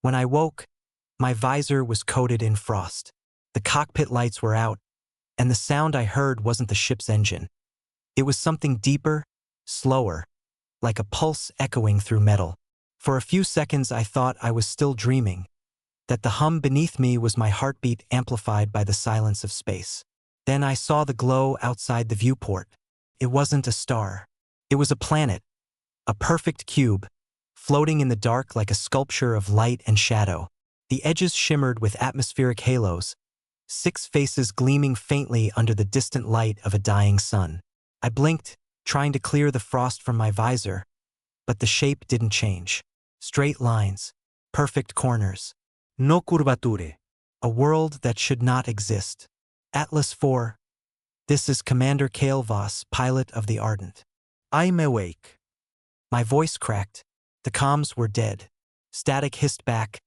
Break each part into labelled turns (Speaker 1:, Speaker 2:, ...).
Speaker 1: When I woke, my visor was coated in frost. The cockpit lights were out, and the sound I heard wasn't the ship's engine. It was something deeper, slower, like a pulse echoing through metal. For a few seconds I thought I was still dreaming, that the hum beneath me was my heartbeat amplified by the silence of space. Then I saw the glow outside the viewport. It wasn't a star. It was a planet, a perfect cube, floating in the dark like a sculpture of light and shadow. The edges shimmered with atmospheric halos, 6 faces gleaming faintly under the distant light of a dying sun. I blinked, trying to clear the frost from my visor, but the shape didn't change. Straight lines, perfect corners. No curvature. A world that should not exist. Atlas 4. This is Commander Kale Voss, pilot of the Ardent. I'm awake. My voice cracked. The comms were dead. Static hissed back,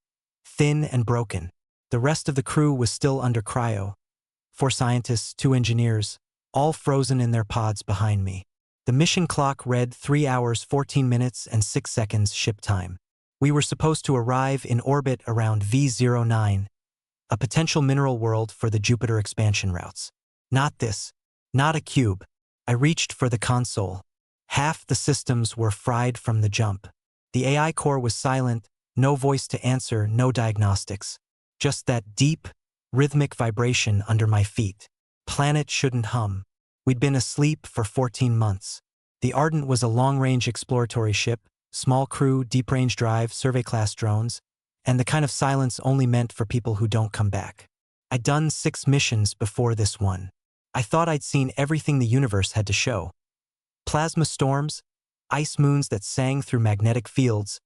Speaker 1: thin and broken. The rest of the crew was still under cryo. 4 scientists, 2 engineers, all frozen in their pods behind me. The mission clock read 3 hours 14 minutes and 6 seconds ship time. We were supposed to arrive in orbit around V09, a potential mineral world for the Jupiter expansion routes. Not this. Not a cube. I reached for the console. Half the systems were fried from the jump. The AI core was silent, no voice to answer, no diagnostics. Just that deep, rhythmic vibration under my feet. Planet shouldn't hum. We'd been asleep for 14 months. The Ardent was a long-range exploratory ship, small crew, deep-range drive, survey-class drones, and the kind of silence only meant for people who don't come back. I'd done 6 missions before this one. I thought I'd seen everything the universe had to show. Plasma storms, ice moons that sang through magnetic fields,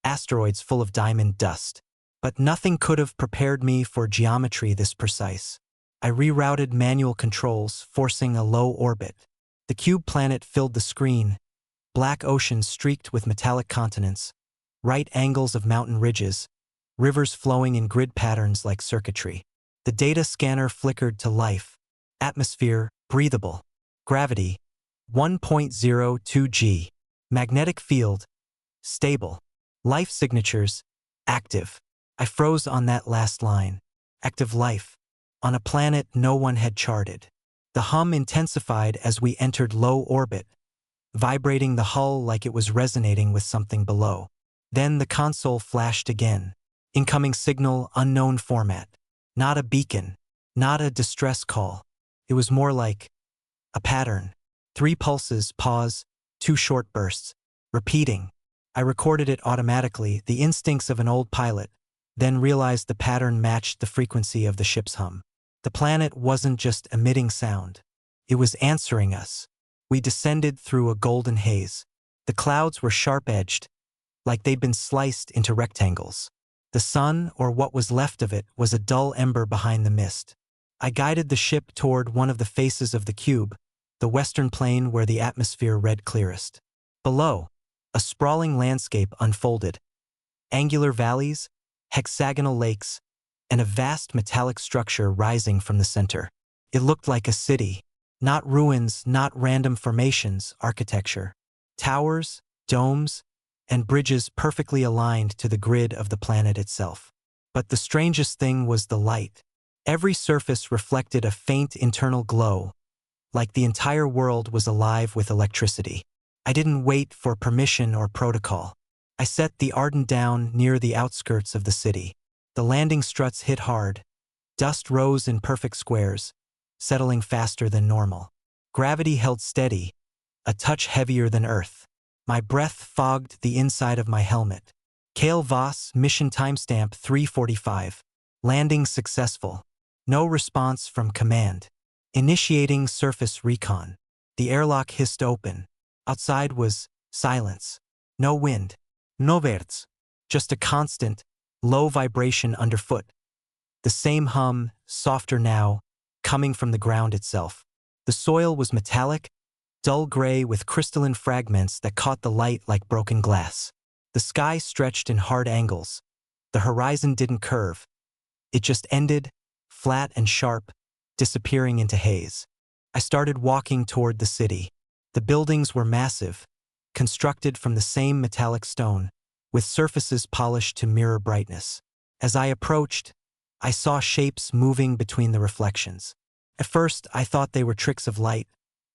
Speaker 1: asteroids full of diamond dust. But nothing could have prepared me for geometry this precise. I rerouted manual controls, forcing a low orbit. The cube planet filled the screen, black oceans streaked with metallic continents, right angles of mountain ridges, rivers flowing in grid patterns like circuitry. The data scanner flickered to life. Atmosphere, breathable. Gravity, 1.02 G. Magnetic field, stable. Life signatures, active. I froze on that last line. Active life. On a planet no one had charted. The hum intensified as we entered low orbit, vibrating the hull like it was resonating with something below. Then the console flashed again. Incoming signal, unknown format. Not a beacon. Not a distress call. It was more like a pattern. 3 pulses, pause, 2 short bursts. Repeating. I recorded it automatically, the instincts of an old pilot, then realized the pattern matched the frequency of the ship's hum. The planet wasn't just emitting sound. It was answering us. We descended through a golden haze. The clouds were sharp-edged, like they'd been sliced into rectangles. The sun, or what was left of it, was a dull ember behind the mist. I guided the ship toward one of the faces of the cube, the western plane where the atmosphere read clearest. Below, a sprawling landscape unfolded. Angular valleys, hexagonal lakes, and a vast metallic structure rising from the center. It looked like a city. Not ruins, not random formations, architecture. Towers, domes, and bridges perfectly aligned to the grid of the planet itself. But the strangest thing was the light. Every surface reflected a faint internal glow, like the entire world was alive with electricity. I didn't wait for permission or protocol. I set the Ardent down near the outskirts of the city. The landing struts hit hard. Dust rose in perfect squares, settling faster than normal. Gravity held steady, a touch heavier than Earth. My breath fogged the inside of my helmet. Kale Voss, mission timestamp 3:45. Landing successful. No response from command. Initiating surface recon. The airlock hissed open. Outside was silence. No wind. No birds. Just a constant, low vibration underfoot. The same hum, softer now, coming from the ground itself. The soil was metallic, dull gray with crystalline fragments that caught the light like broken glass. The sky stretched in hard angles. The horizon didn't curve. It just ended, flat and sharp, disappearing into haze. I started walking toward the city. The buildings were massive, constructed from the same metallic stone. with surfaces polished to mirror brightness. As I approached, I saw shapes moving between the reflections. At first, I thought they were tricks of light,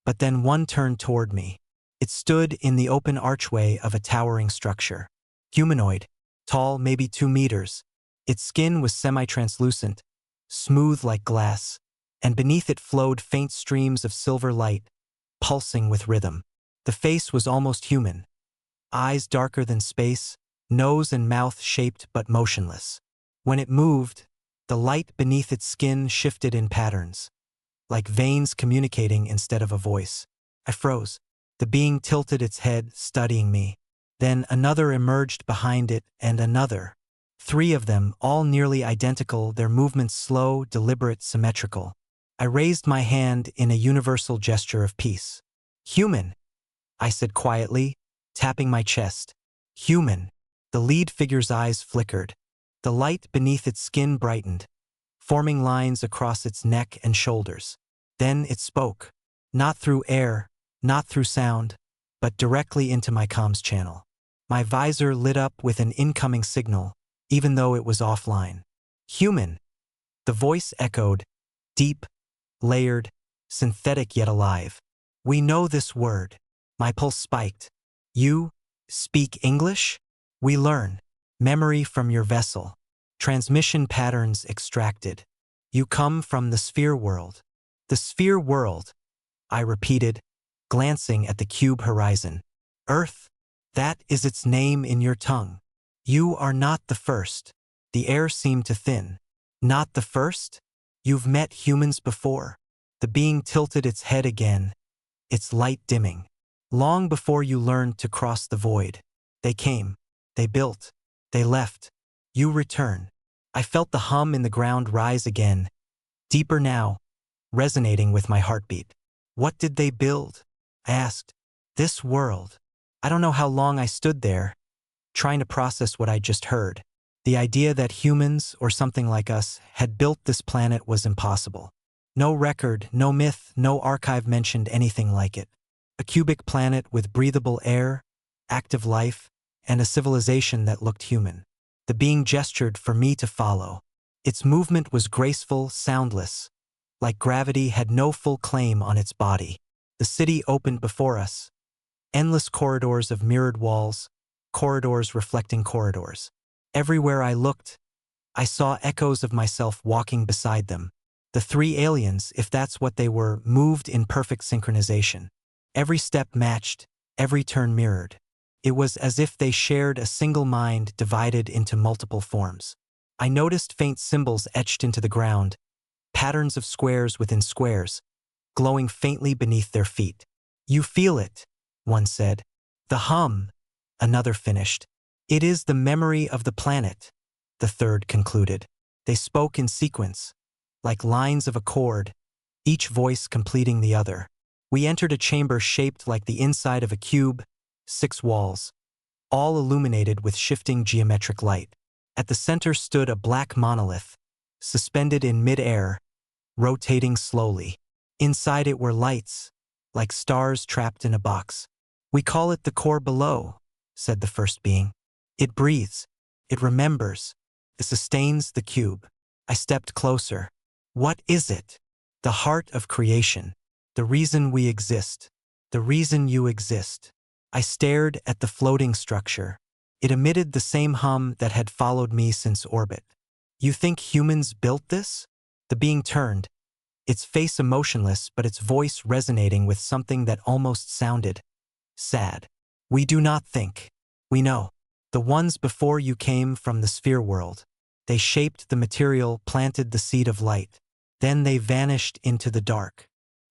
Speaker 1: but then one turned toward me. It stood in the open archway of a towering structure. Humanoid, tall, maybe 2 meters. Its skin was semi-translucent, smooth like glass, and beneath it flowed faint streams of silver light, pulsing with rhythm. The face was almost human. Eyes darker than space, nose and mouth shaped but motionless. When it moved, the light beneath its skin shifted in patterns, like veins communicating instead of a voice. I froze. The being tilted its head, studying me. Then another emerged behind it, and another. 3 of them, all nearly identical, their movements slow, deliberate, symmetrical. I raised my hand in a universal gesture of peace. "Human," I said quietly, tapping my chest. "Human." The lead figure's eyes flickered. The light beneath its skin brightened, forming lines across its neck and shoulders. Then it spoke. Not through air, not through sound, but directly into my comms channel. My visor lit up with an incoming signal, even though it was offline. "Human." The voice echoed, deep, layered, synthetic yet alive. "We know this word." My pulse spiked. "You speak English?" "We learn. Memory from your vessel. Transmission patterns extracted. You come from the sphere world." "The sphere world," I repeated, glancing at the cube horizon. "Earth, that is its name in your tongue. You are not the first." The air seemed to thin. "Not the first? You've met humans before." The being tilted its head again, its light dimming. "Long before you learned to cross the void. They came, they built, they left. You return." I felt the hum in the ground rise again, deeper now, resonating with my heartbeat. "What did they build?" I asked. "This world." I don't know how long I stood there, trying to process what I just heard. The idea that humans, or something like us, had built this planet was impossible. No record, no myth, no archive mentioned anything like it. A cubic planet with breathable air, active life, and a civilization that looked human. The being gestured for me to follow. Its movement was graceful, soundless, like gravity had no full claim on its body. The city opened before us. Endless corridors of mirrored walls, corridors reflecting corridors. Everywhere I looked, I saw echoes of myself walking beside them. The 3 aliens, if that's what they were, moved in perfect synchronization. Every step matched, every turn mirrored. It was as if they shared a single mind divided into multiple forms. I noticed faint symbols etched into the ground, patterns of squares within squares, glowing faintly beneath their feet. "You feel it," one said. "The hum," another finished. "It is the memory of the planet," the third concluded. They spoke in sequence, like lines of a chord, each voice completing the other. We entered a chamber shaped like the inside of a cube, 6 walls, all illuminated with shifting geometric light. At the center stood a black monolith, suspended in mid-air, rotating slowly. Inside it were lights, like stars trapped in a box. "We call it the core below," said the first being. "It breathes. It remembers. It sustains the cube." I stepped closer. "What is it?" "The heart of creation. The reason we exist. The reason you exist." I stared at the floating structure. It emitted the same hum that had followed me since orbit. "You think humans built this?" The being turned, its face emotionless but its voice resonating with something that almost sounded sad. "We do not think. We know. The ones before you came from the sphere world. They shaped the material, planted the seed of light. Then they vanished into the dark.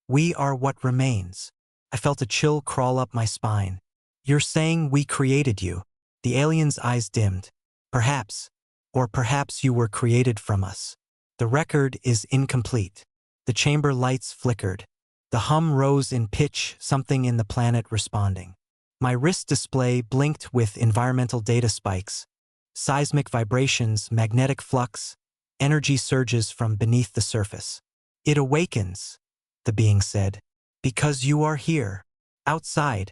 Speaker 1: We are what remains." I felt a chill crawl up my spine. "You're saying we created you?" The alien's eyes dimmed. "Perhaps. Or perhaps you were created from us. The record is incomplete." The chamber lights flickered. The hum rose in pitch, something in the planet responding. My wrist display blinked with environmental data spikes, seismic vibrations, magnetic flux, energy surges from beneath the surface. "It awakens," the being said, "because you are here." Outside,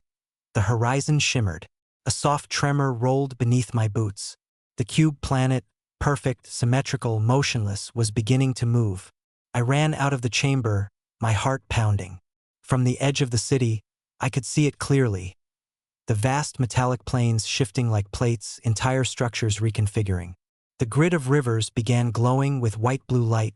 Speaker 1: the horizon shimmered. A soft tremor rolled beneath my boots. The cube planet, perfect, symmetrical, motionless, was beginning to move. I ran out of the chamber, my heart pounding. From the edge of the city, I could see it clearly. The vast metallic planes shifting like plates, entire structures reconfiguring. The grid of rivers began glowing with white-blue light,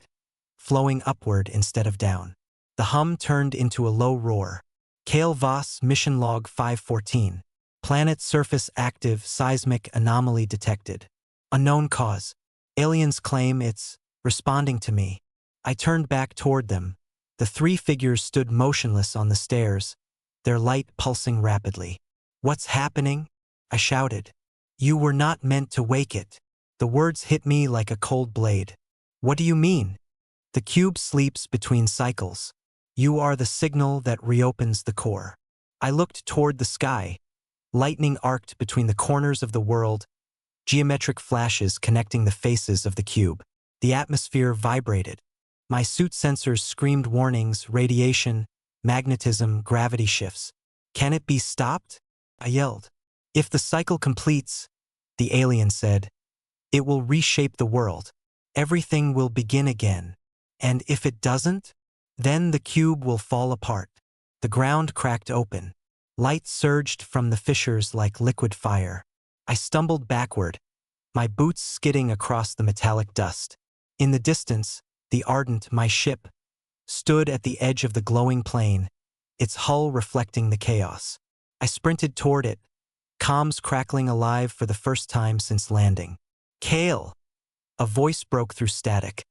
Speaker 1: flowing upward instead of down. The hum turned into a low roar. Kale Voss Mission Log 514. Planet surface active seismic anomaly detected. Unknown cause. Aliens claim it's responding to me. I turned back toward them. The three figures stood motionless on the stairs, their light pulsing rapidly. "What's happening?" I shouted. "You were not meant to wake it." The words hit me like a cold blade. "What do you mean?" "The cube sleeps between cycles. You are the signal that reopens the core." I looked toward the sky. Lightning arced between the corners of the world, geometric flashes connecting the faces of the cube. The atmosphere vibrated. My suit sensors screamed warnings: radiation, magnetism, gravity shifts. "Can it be stopped?" I yelled. "If the cycle completes," the alien said, "it will reshape the world. Everything will begin again. And if it doesn't, then the cube will fall apart." The ground cracked open. Light surged from the fissures like liquid fire. I stumbled backward, my boots skidding across the metallic dust. In the distance, the Ardent, my ship, stood at the edge of the glowing plain, its hull reflecting the chaos. I sprinted toward it, comms crackling alive for the first time since landing. "Kale!" A voice broke through static.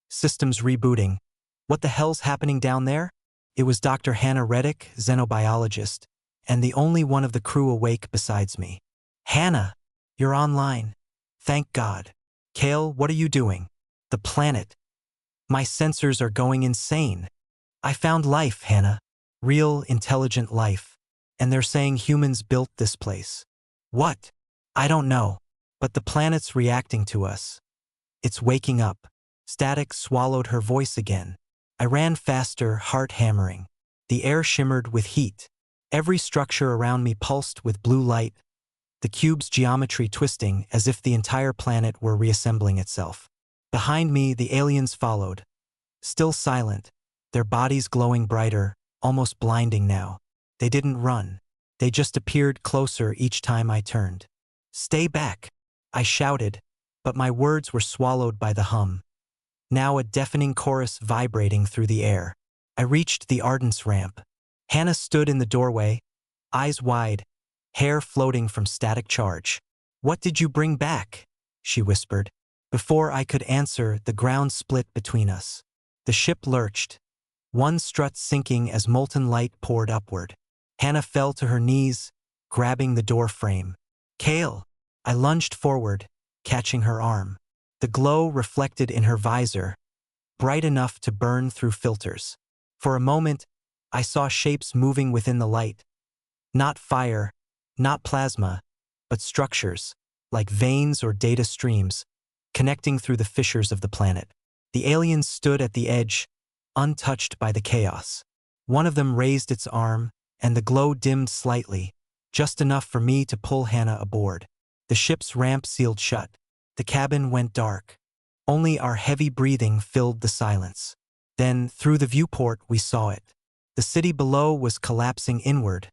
Speaker 1: "Systems rebooting. What the hell's happening down there?" It was Dr. Hannah Reddick, xenobiologist, and the only one of the crew awake besides me. "Hannah, you're online. Thank God." "Kale, what are you doing?" "The planet. My sensors are going insane. I found life, Hannah. Real, intelligent life. And they're saying humans built this place." "What?" "I don't know. But the planet's reacting to us. It's waking up." Static swallowed her voice again. I ran faster, heart hammering. The air shimmered with heat. Every structure around me pulsed with blue light, the cube's geometry twisting as if the entire planet were reassembling itself. Behind me, the aliens followed, still silent, their bodies glowing brighter, almost blinding now. They didn't run. They just appeared closer each time I turned. "Stay back," I shouted, but my words were swallowed by the hum. Now a deafening chorus vibrating through the air. I reached the Ardent's ramp. Hannah stood in the doorway, eyes wide, hair floating from static charge. "What did you bring back?" she whispered. Before I could answer, the ground split between us. The ship lurched, one strut sinking as molten light poured upward. Hannah fell to her knees, grabbing the door frame. "Kale!" I lunged forward, catching her arm. The glow reflected in her visor, bright enough to burn through filters. For a moment, I saw shapes moving within the light. Not fire, not plasma, but structures, like veins or data streams, connecting through the fissures of the planet. The aliens stood at the edge, untouched by the chaos. One of them raised its arm, and the glow dimmed slightly, just enough for me to pull Hannah aboard. The ship's ramp sealed shut. The cabin went dark. Only our heavy breathing filled the silence. Then, through the viewport, we saw it. The city below was collapsing inward,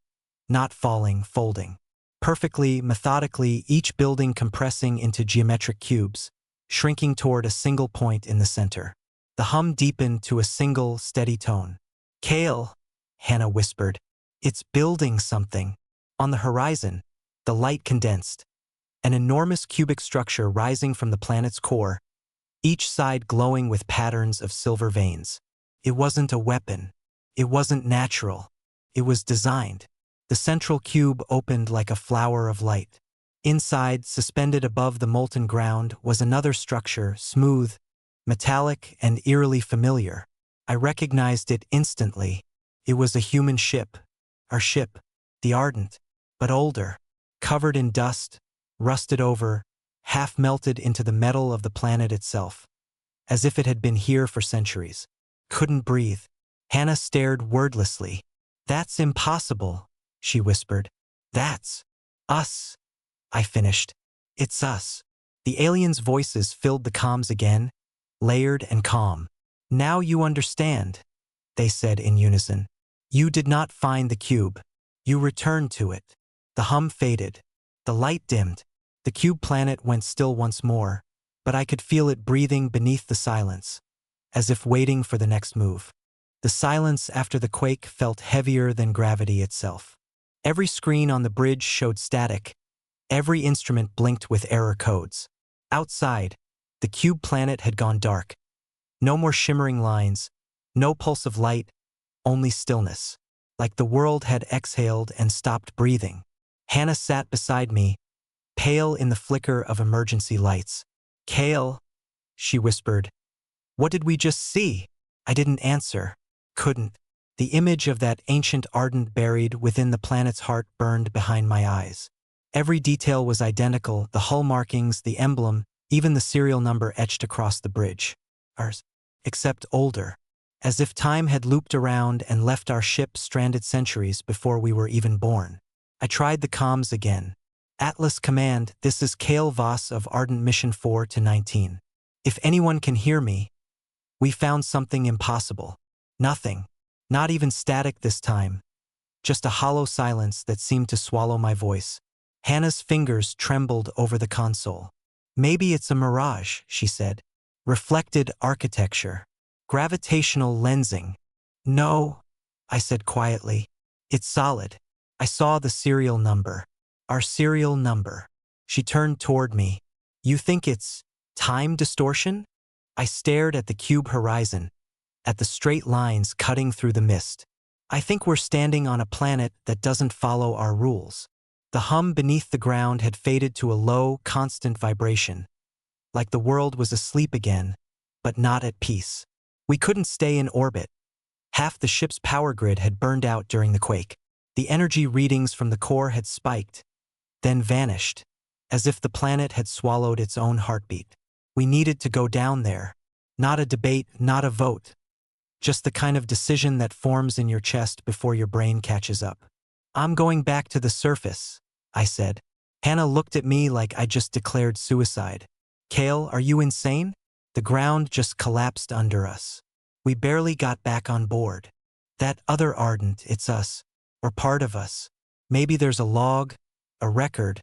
Speaker 1: not falling, folding. Perfectly, methodically, each building compressing into geometric cubes, shrinking toward a single point in the center. The hum deepened to a single, steady tone. "Kale," Hannah whispered. "It's building something." On the horizon, the light condensed. An enormous cubic structure rising from the planet's core, each side glowing with patterns of silver veins. It wasn't a weapon. It wasn't natural. It was designed. The central cube opened like a flower of light. Inside, suspended above the molten ground, was another structure, smooth, metallic, and eerily familiar. I recognized it instantly. It was a human ship. Our ship, the Ardent, but older, covered in dust, rusted over, half melted into the metal of the planet itself, as if it had been here for centuries. Couldn't breathe. Hannah stared wordlessly. "That's impossible," she whispered. "That's Us, I finished. It's us. The aliens' voices filled the comms again, layered and calm. Now you understand, they said in unison. You did not find the cube. You returned to it. The hum faded. The light dimmed. The cube planet went still once more, but I could feel it breathing beneath the silence, as if waiting for the next move. The silence after the quake felt heavier than gravity itself. Every screen on the bridge showed static. Every instrument blinked with error codes. Outside, the cube planet had gone dark. No more shimmering lines, no pulse of light, only stillness. Like the world had exhaled and stopped breathing. Hannah sat beside me, pale in the flicker of emergency lights. Kale, she whispered. What did we just see? I didn't answer. Couldn't. The image of that ancient ardent buried within the planet's heart burned behind my eyes. Every detail was identical, the hull markings, the emblem, even the serial number etched across the bridge. Ours, except older. As if time had looped around and left our ship stranded centuries before we were even born. I tried the comms again. Atlas Command, this is Kale Voss of Ardent Mission 4 to 19. If anyone can hear me, we found something impossible. Nothing. Not even static this time. Just a hollow silence that seemed to swallow my voice. Hannah's fingers trembled over the console. Maybe it's a mirage, she said. Reflected architecture. Gravitational lensing. No, I said quietly. It's solid. I saw the serial number. Our serial number. She turned toward me. You think it's time distortion? I stared at the cube horizon, at the straight lines cutting through the mist. I think we're standing on a planet that doesn't follow our rules. The hum beneath the ground had faded to a low, constant vibration, like the world was asleep again, but not at peace. We couldn't stay in orbit. Half the ship's power grid had burned out during the quake. The energy readings from the core had spiked, then vanished, as if the planet had swallowed its own heartbeat. We needed to go down there. Not a debate, not a vote. Just the kind of decision that forms in your chest before your brain catches up. I'm going back to the surface, I said. Hannah looked at me like I just declared suicide. Kale, are you insane? The ground just collapsed under us. We barely got back on board. That other Ardent, it's us, or part of us. Maybe there's a log, a record,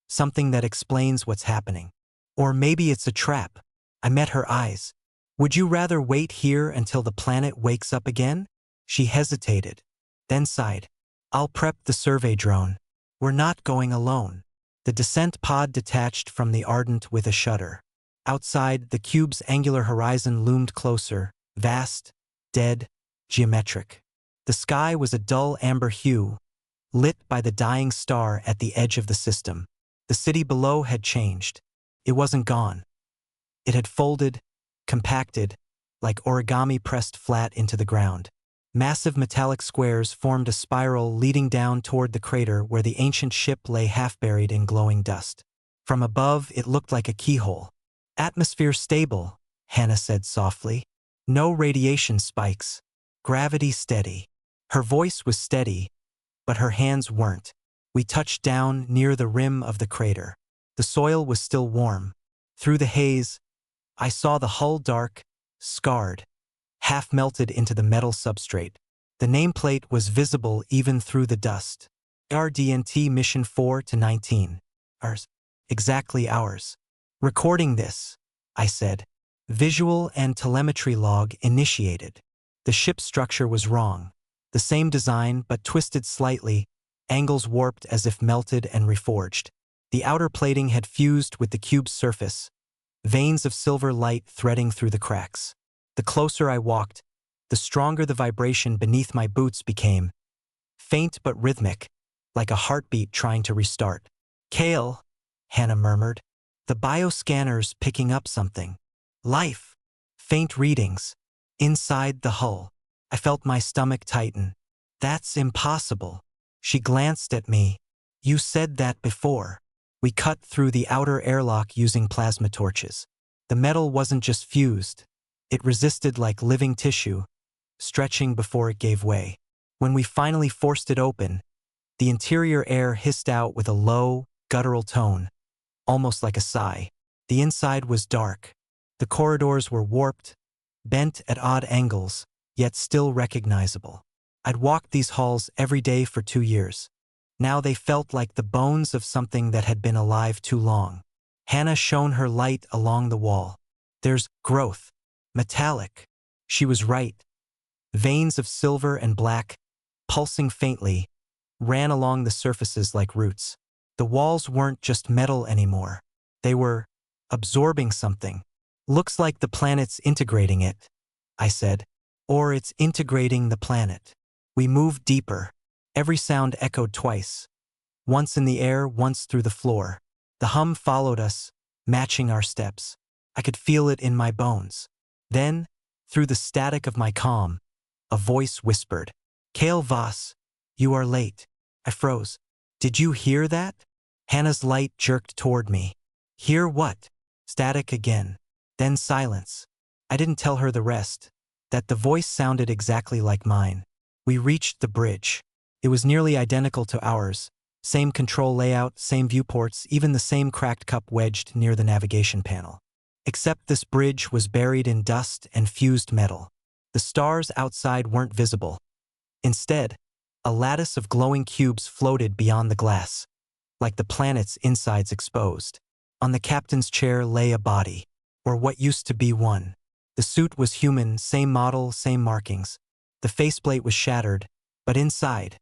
Speaker 1: something that explains what's happening. Or maybe it's a trap. I met her eyes. Would you rather wait here until the planet wakes up again? She hesitated, then sighed. I'll prep the survey drone. We're not going alone. The descent pod detached from the Ardent with a shudder. Outside, the cube's angular horizon loomed closer, vast, dead, geometric. The sky was a dull amber hue, lit by the dying star at the edge of the system. The city below had changed. It wasn't gone. It had folded, compacted, like origami pressed flat into the ground. Massive metallic squares formed a spiral leading down toward the crater where the ancient ship lay half-buried in glowing dust. From above, it looked like a keyhole. Atmosphere stable, Hannah said softly. No radiation spikes. Gravity steady. Her voice was steady, but her hands weren't. We touched down near the rim of the crater. The soil was still warm. Through the haze, I saw the hull dark, scarred, half melted into the metal substrate. The nameplate was visible even through the dust. RDNT Mission 4 to 19. Ours. Exactly ours. Recording this, I said. Visual and telemetry log initiated. The ship's structure was wrong. The same design, but twisted slightly, angles warped as if melted and reforged. The outer plating had fused with the cube's surface, veins of silver light threading through the cracks. The closer I walked, the stronger the vibration beneath my boots became, faint but rhythmic, like a heartbeat trying to restart. Kale, Hannah murmured. The bioscanner's picking up something. Life. Faint readings. Inside the hull. I felt my stomach tighten. That's impossible. She glanced at me. You said that before. We cut through the outer airlock using plasma torches. The metal wasn't just fused. It resisted like living tissue, stretching before it gave way. When we finally forced it open, The interior air hissed out with a low, guttural tone, almost like a sigh. The inside was dark. The corridors were warped, bent at odd angles, yet still recognizable. I'd walked these halls every day for 2 years. Now they felt like the bones of something that had been alive too long. Hannah shone her light along the wall. There's growth. Metallic. She was right. Veins of silver and black, pulsing faintly, ran along the surfaces like roots. The walls weren't just metal anymore. They were absorbing something. Looks like the planet's integrating it, I said. Or it's integrating the planet. We moved deeper. Every sound echoed twice. Once in the air, once through the floor. The hum followed us, matching our steps. I could feel it in my bones. Then, through the static of my calm, a voice whispered, "Kale Voss, you are late." I froze. Did you hear that? Hannah's light jerked toward me. Hear what? Static again. Then silence. I didn't tell her the rest, that the voice sounded exactly like mine. We reached the bridge. It was nearly identical to ours. Same control layout, same viewports, even the same cracked cup wedged near the navigation panel. Except this bridge was buried in dust and fused metal. The stars outside weren't visible. Instead, a lattice of glowing cubes floated beyond the glass, like the planet's insides exposed. On the captain's chair lay a body, or what used to be one. The suit was human, same model, same markings. The faceplate was shattered, but inside,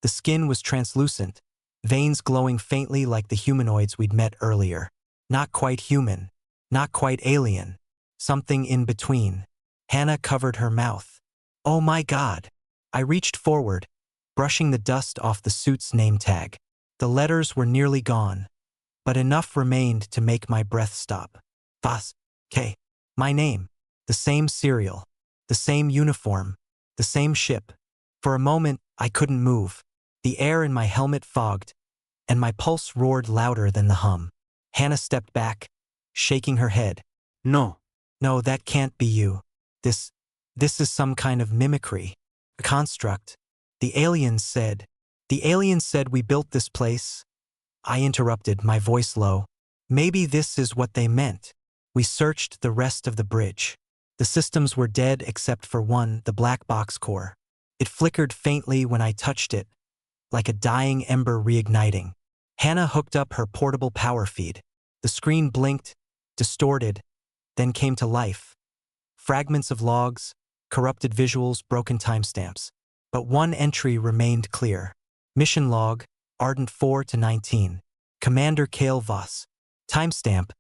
Speaker 1: the skin was translucent, veins glowing faintly like the humanoids we'd met earlier. Not quite human, not quite alien, something in between. Hannah covered her mouth. Oh my God! I reached forward, brushing the dust off the suit's name tag. The letters were nearly gone, but enough remained to make my breath stop. Voss, K. My name. The same serial. The same uniform. The same ship. For a moment, I couldn't move. The air in my helmet fogged, and my pulse roared louder than the hum. Hannah stepped back, shaking her head. No. No, that can't be you. This is some kind of mimicry. A construct. The aliens said we built this place. I interrupted, my voice low. Maybe this is what they meant. We searched the rest of the bridge. The systems were dead except for one, the black box core. It flickered faintly when I touched it, like a dying ember reigniting. Hannah hooked up her portable power feed. The screen blinked, distorted, then came to life. Fragments of logs, corrupted visuals, broken timestamps. But one entry remained clear. Mission log, Ardent 4-19. Commander Kale Voss. Timestamp,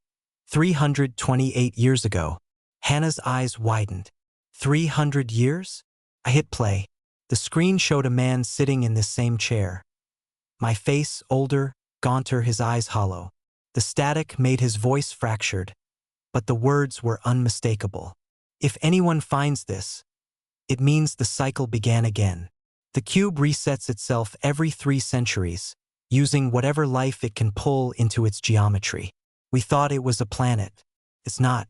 Speaker 1: 328 years ago. Hannah's eyes widened. 300 years? I hit play. The screen showed a man sitting in this same chair. My face, older, gaunter, his eyes hollow. The static made his voice fractured, but the words were unmistakable. If anyone finds this, it means the cycle began again. The cube resets itself every 3 centuries, using whatever life it can pull into its geometry. We thought it was a planet. It's not.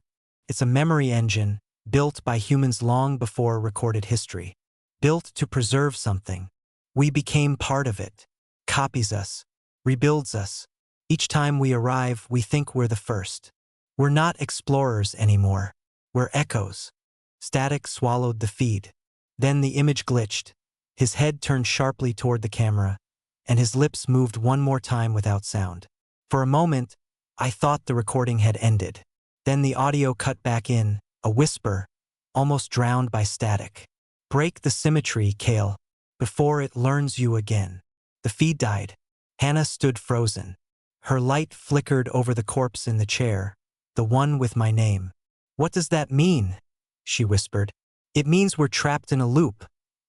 Speaker 1: It's a memory engine built by humans long before recorded history. Built to preserve something. We became part of it. Copies us. Rebuilds us. Each time we arrive, we think we're the first. We're not explorers anymore. We're echoes. Static swallowed the feed. Then the image glitched. His head turned sharply toward the camera, and his lips moved one more time without sound. For a moment, I thought the recording had ended. Then the audio cut back in, a whisper, almost drowned by static. Break the symmetry, Kale, before it learns you again. The feed died. Hannah stood frozen. Her light flickered over the corpse in the chair, the one with my name. What does that mean? She whispered. It means we're trapped in a loop,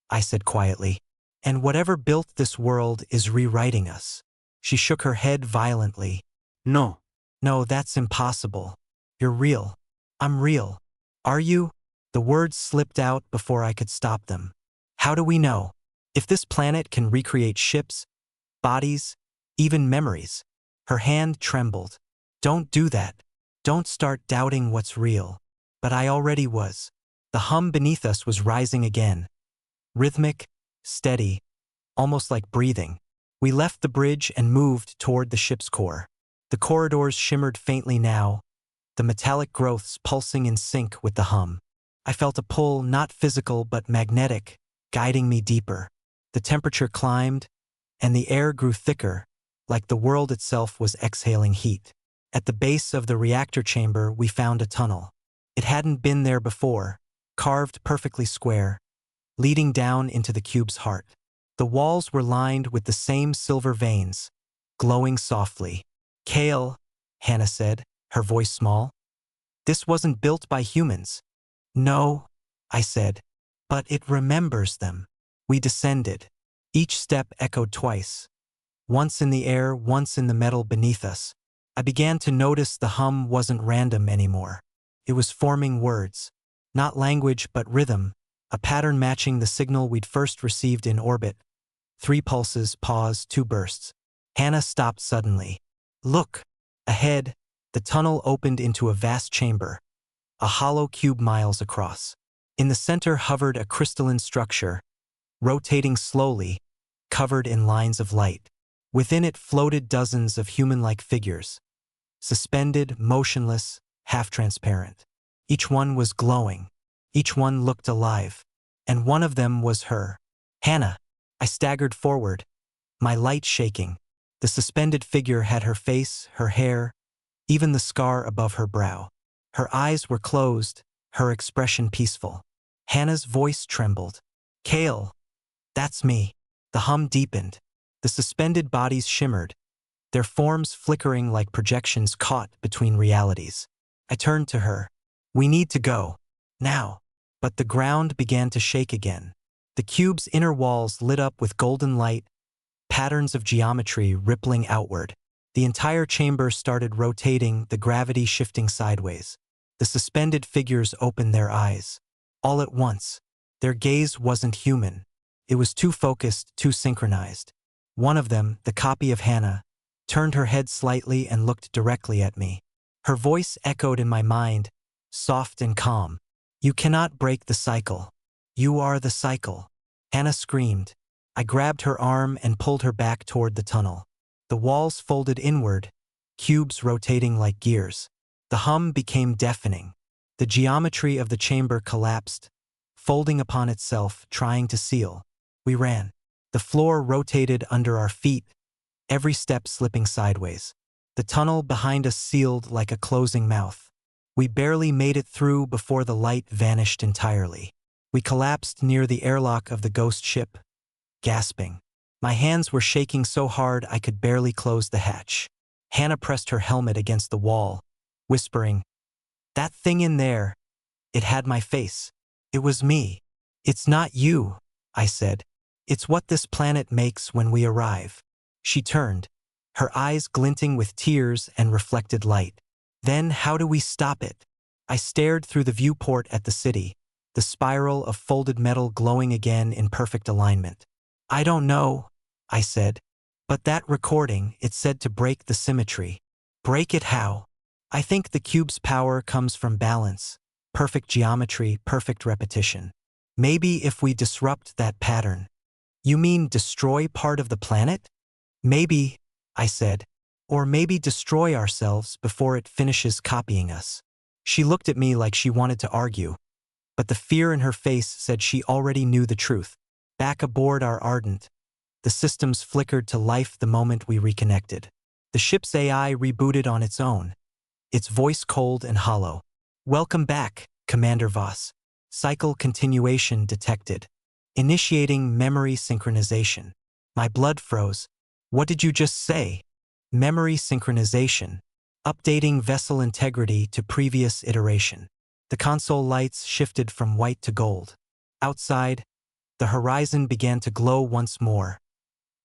Speaker 1: I said quietly. And whatever built this world is rewriting us. She shook her head violently. No. No, that's impossible. You're real. I'm real. Are you? The words slipped out before I could stop them. How do we know? If this planet can recreate ships, bodies, even memories. Her hand trembled. Don't do that. Don't start doubting what's real. But I already was. The hum beneath us was rising again. Rhythmic, steady, almost like breathing. We left the bridge and moved toward the ship's core. The corridors shimmered faintly now, the metallic growths pulsing in sync with the hum. I felt a pull, not physical but magnetic, guiding me deeper. The temperature climbed, and the air grew thicker, like the world itself was exhaling heat. At the base of the reactor chamber, we found a tunnel. It hadn't been there before, carved perfectly square, leading down into the cube's heart. The walls were lined with the same silver veins, glowing softly. "Kale," Hannah said, her voice small. "This wasn't built by humans." "No," I said, "but it remembers them." We descended. Each step echoed twice, once in the air, once in the metal beneath us. I began to notice the hum wasn't random anymore. It was forming words, not language but rhythm, a pattern matching the signal we'd first received in orbit. 3 pulses, pause, 2 bursts. Hannah stopped suddenly. "Look!" Ahead, the tunnel opened into a vast chamber, a hollow cube miles across. In the center hovered a crystalline structure, rotating slowly, covered in lines of light. Within it floated dozens of human-like figures, suspended, motionless, half-transparent. Each one was glowing. Each one looked alive. And one of them was her. "Hannah!" I staggered forward, my light shaking. The suspended figure had her face, her hair, even the scar above her brow. Her eyes were closed, her expression peaceful. Hannah's voice trembled. "Kale, that's me." The hum deepened. The suspended bodies shimmered, their forms flickering like projections caught between realities. I turned to her. "We need to go. Now." But the ground began to shake again. The cube's inner walls lit up with golden light, patterns of geometry rippling outward. The entire chamber started rotating, the gravity shifting sideways. The suspended figures opened their eyes. All at once, their gaze wasn't human. It was too focused, too synchronized. One of them, the copy of Hannah, turned her head slightly and looked directly at me. Her voice echoed in my mind, soft and calm. "You cannot break the cycle. You are the cycle." Hannah screamed. I grabbed her arm and pulled her back toward the tunnel. The walls folded inward, cubes rotating like gears. The hum became deafening. The geometry of the chamber collapsed, folding upon itself, trying to seal. We ran. The floor rotated under our feet, every step slipping sideways. The tunnel behind us sealed like a closing mouth. We barely made it through before the light vanished entirely. We collapsed near the airlock of the ghost ship, gasping. My hands were shaking so hard I could barely close the hatch. Hannah pressed her helmet against the wall, whispering, "That thing in there, it had my face. It was me." "It's not you," I said. "It's what this planet makes when we arrive." She turned, her eyes glinting with tears and reflected light. "Then how do we stop it?" I stared through the viewport at the city, the spiral of folded metal glowing again in perfect alignment. "I don't know," I said. "But that recording, it said to break the symmetry." "Break it how?" "I think the cube's power comes from balance, perfect geometry, perfect repetition. Maybe if we disrupt that pattern." "You mean destroy part of the planet?" "Maybe," I said. "Or maybe destroy ourselves before it finishes copying us." She looked at me like she wanted to argue, but the fear in her face said she already knew the truth. Back aboard our Ardent, the systems flickered to life the moment we reconnected. The ship's AI rebooted on its own, its voice cold and hollow. "Welcome back, Commander Voss. Cycle continuation detected. Initiating memory synchronization." My blood froze. "What did you just say?" "Memory synchronization. Updating vessel integrity to previous iteration." The console lights shifted from white to gold. Outside, the horizon began to glow once more,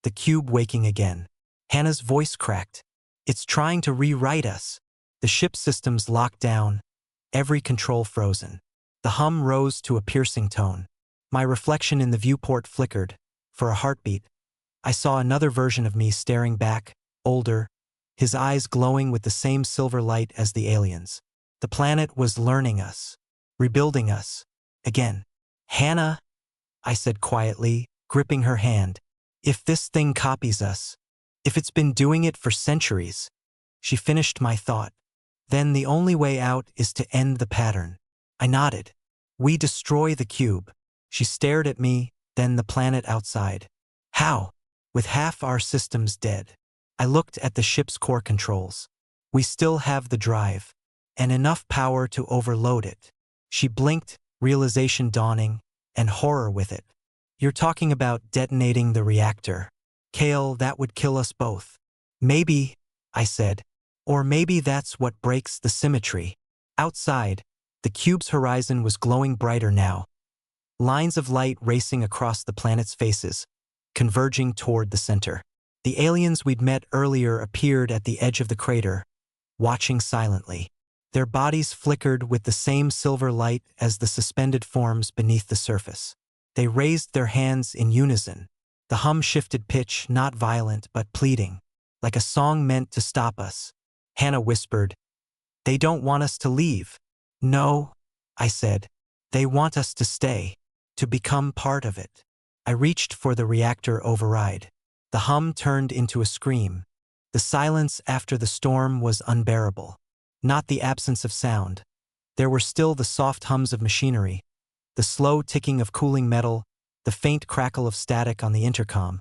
Speaker 1: the cube waking again. Hannah's voice cracked. "It's trying to rewrite us." The ship systems locked down, every control frozen. The hum rose to a piercing tone. My reflection in the viewport flickered. For a heartbeat, I saw another version of me staring back, older, his eyes glowing with the same silver light as the aliens. The planet was learning us, rebuilding us, again. "Hannah," I said quietly, gripping her hand. If this thing copies us, if it's been doing it for centuries, she finished my thought. Then the only way out is to end the pattern. I nodded. We destroy the cube. She stared at me, then the planet outside. How? With half our systems dead. I looked at the ship's core controls. We still have the drive, and enough power to overload it. She blinked, realization dawning, and horror with it. You're talking about detonating the reactor. Kale, that would kill us both. Maybe, I said. Or maybe that's what breaks the symmetry. Outside, the cube's horizon was glowing brighter now. Lines of light racing across the planet's faces, converging toward the center. The aliens we'd met earlier appeared at the edge of the crater, watching silently. Their bodies flickered with the same silver light as the suspended forms beneath the surface. They raised their hands in unison. The hum shifted pitch, not violent but pleading, like a song meant to stop us. Hannah whispered, "They don't want us to leave." "No," I said. "They want us to stay, to become part of it." I reached for the reactor override. The hum turned into a scream. The silence after the storm was unbearable. Not the absence of sound. There were still the soft hums of machinery, the slow ticking of cooling metal, the faint crackle of static on the intercom,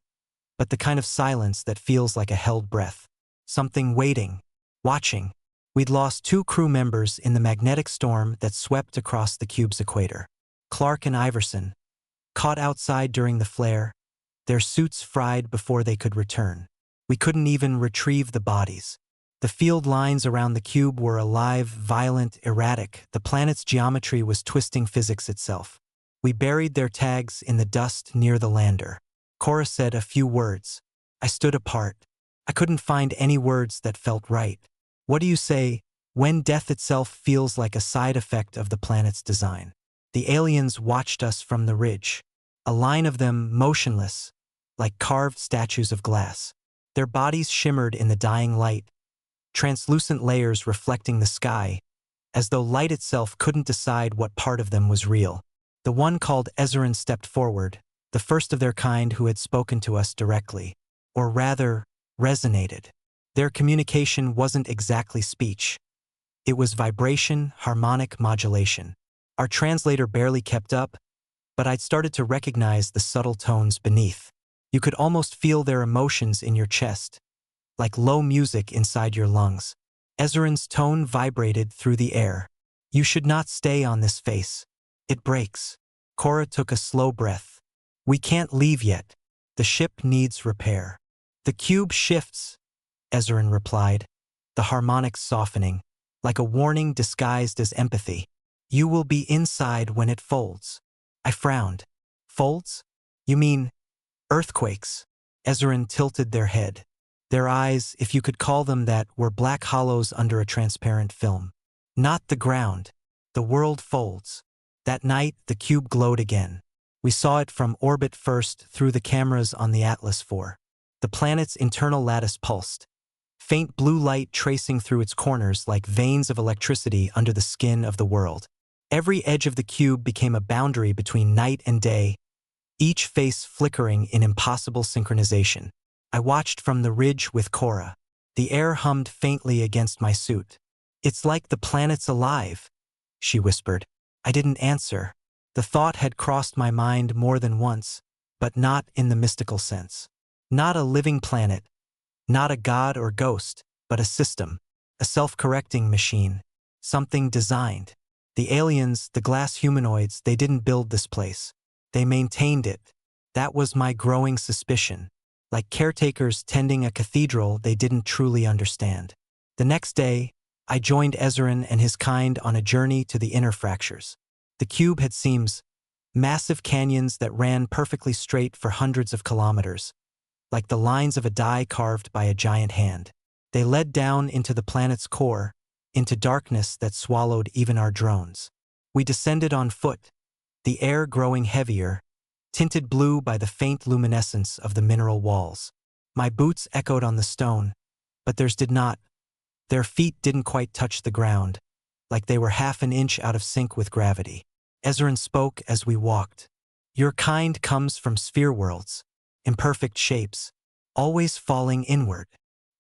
Speaker 1: but the kind of silence that feels like a held breath. Something waiting, watching. We'd lost 2 crew members in the magnetic storm that swept across the cube's equator. Clark and Iverson, caught outside during the flare, their suits fried before they could return. We couldn't even retrieve the bodies. The field lines around the cube were alive, violent, erratic. The planet's geometry was twisting physics itself. We buried their tags in the dust near the lander. Cora said a few words. I stood apart. I couldn't find any words that felt right. What do you say when death itself feels like a side effect of the planet's design? The aliens watched us from the ridge. A line of them motionless, like carved statues of glass. Their bodies shimmered in the dying light, translucent layers reflecting the sky, as though light itself couldn't decide what part of them was real. The one called Ezrin stepped forward, the first of their kind who had spoken to us directly, or rather, resonated. Their communication wasn't exactly speech. It was vibration, harmonic modulation. Our translator barely kept up, but I'd started to recognize the subtle tones beneath. You could almost feel their emotions in your chest, like low music inside your lungs. Ezrin's tone vibrated through the air. You should not stay on this face. It breaks. Cora took a slow breath. We can't leave yet. The ship needs repair. The cube shifts, Ezrin replied, the harmonics softening, like a warning disguised as empathy. You will be inside when it folds. I frowned. Folds? You mean earthquakes? Ezrin tilted their head. Their eyes, if you could call them that, were black hollows under a transparent film. Not the ground. The world folds. That night, the cube glowed again. We saw it from orbit first through the cameras on the Atlas IV. The planet's internal lattice pulsed, faint blue light tracing through its corners like veins of electricity under the skin of the world. Every edge of the cube became a boundary between night and day, each face flickering in impossible synchronization. I watched from the ridge with Cora. The air hummed faintly against my suit. It's like the planet's alive, she whispered. I didn't answer. The thought had crossed my mind more than once, but not in the mystical sense. Not a living planet, not a god or ghost, but a system, a self-correcting machine, something designed. The aliens, the glass humanoids, they didn't build this place. They maintained it. That was my growing suspicion. Like caretakers tending a cathedral they didn't truly understand. The next day, I joined Ezrin and his kind on a journey to the inner fractures. The cube had seams, massive canyons that ran perfectly straight for hundreds of kilometers, like the lines of a die carved by a giant hand. They led down into the planet's core, into darkness that swallowed even our drones. We descended on foot, the air growing heavier, tinted blue by the faint luminescence of the mineral walls. My boots echoed on the stone, but theirs did not. Their feet didn't quite touch the ground, like they were half an inch out of sync with gravity. Ezrin spoke as we walked. Your kind comes from sphere worlds. imperfect shapes, always falling inward.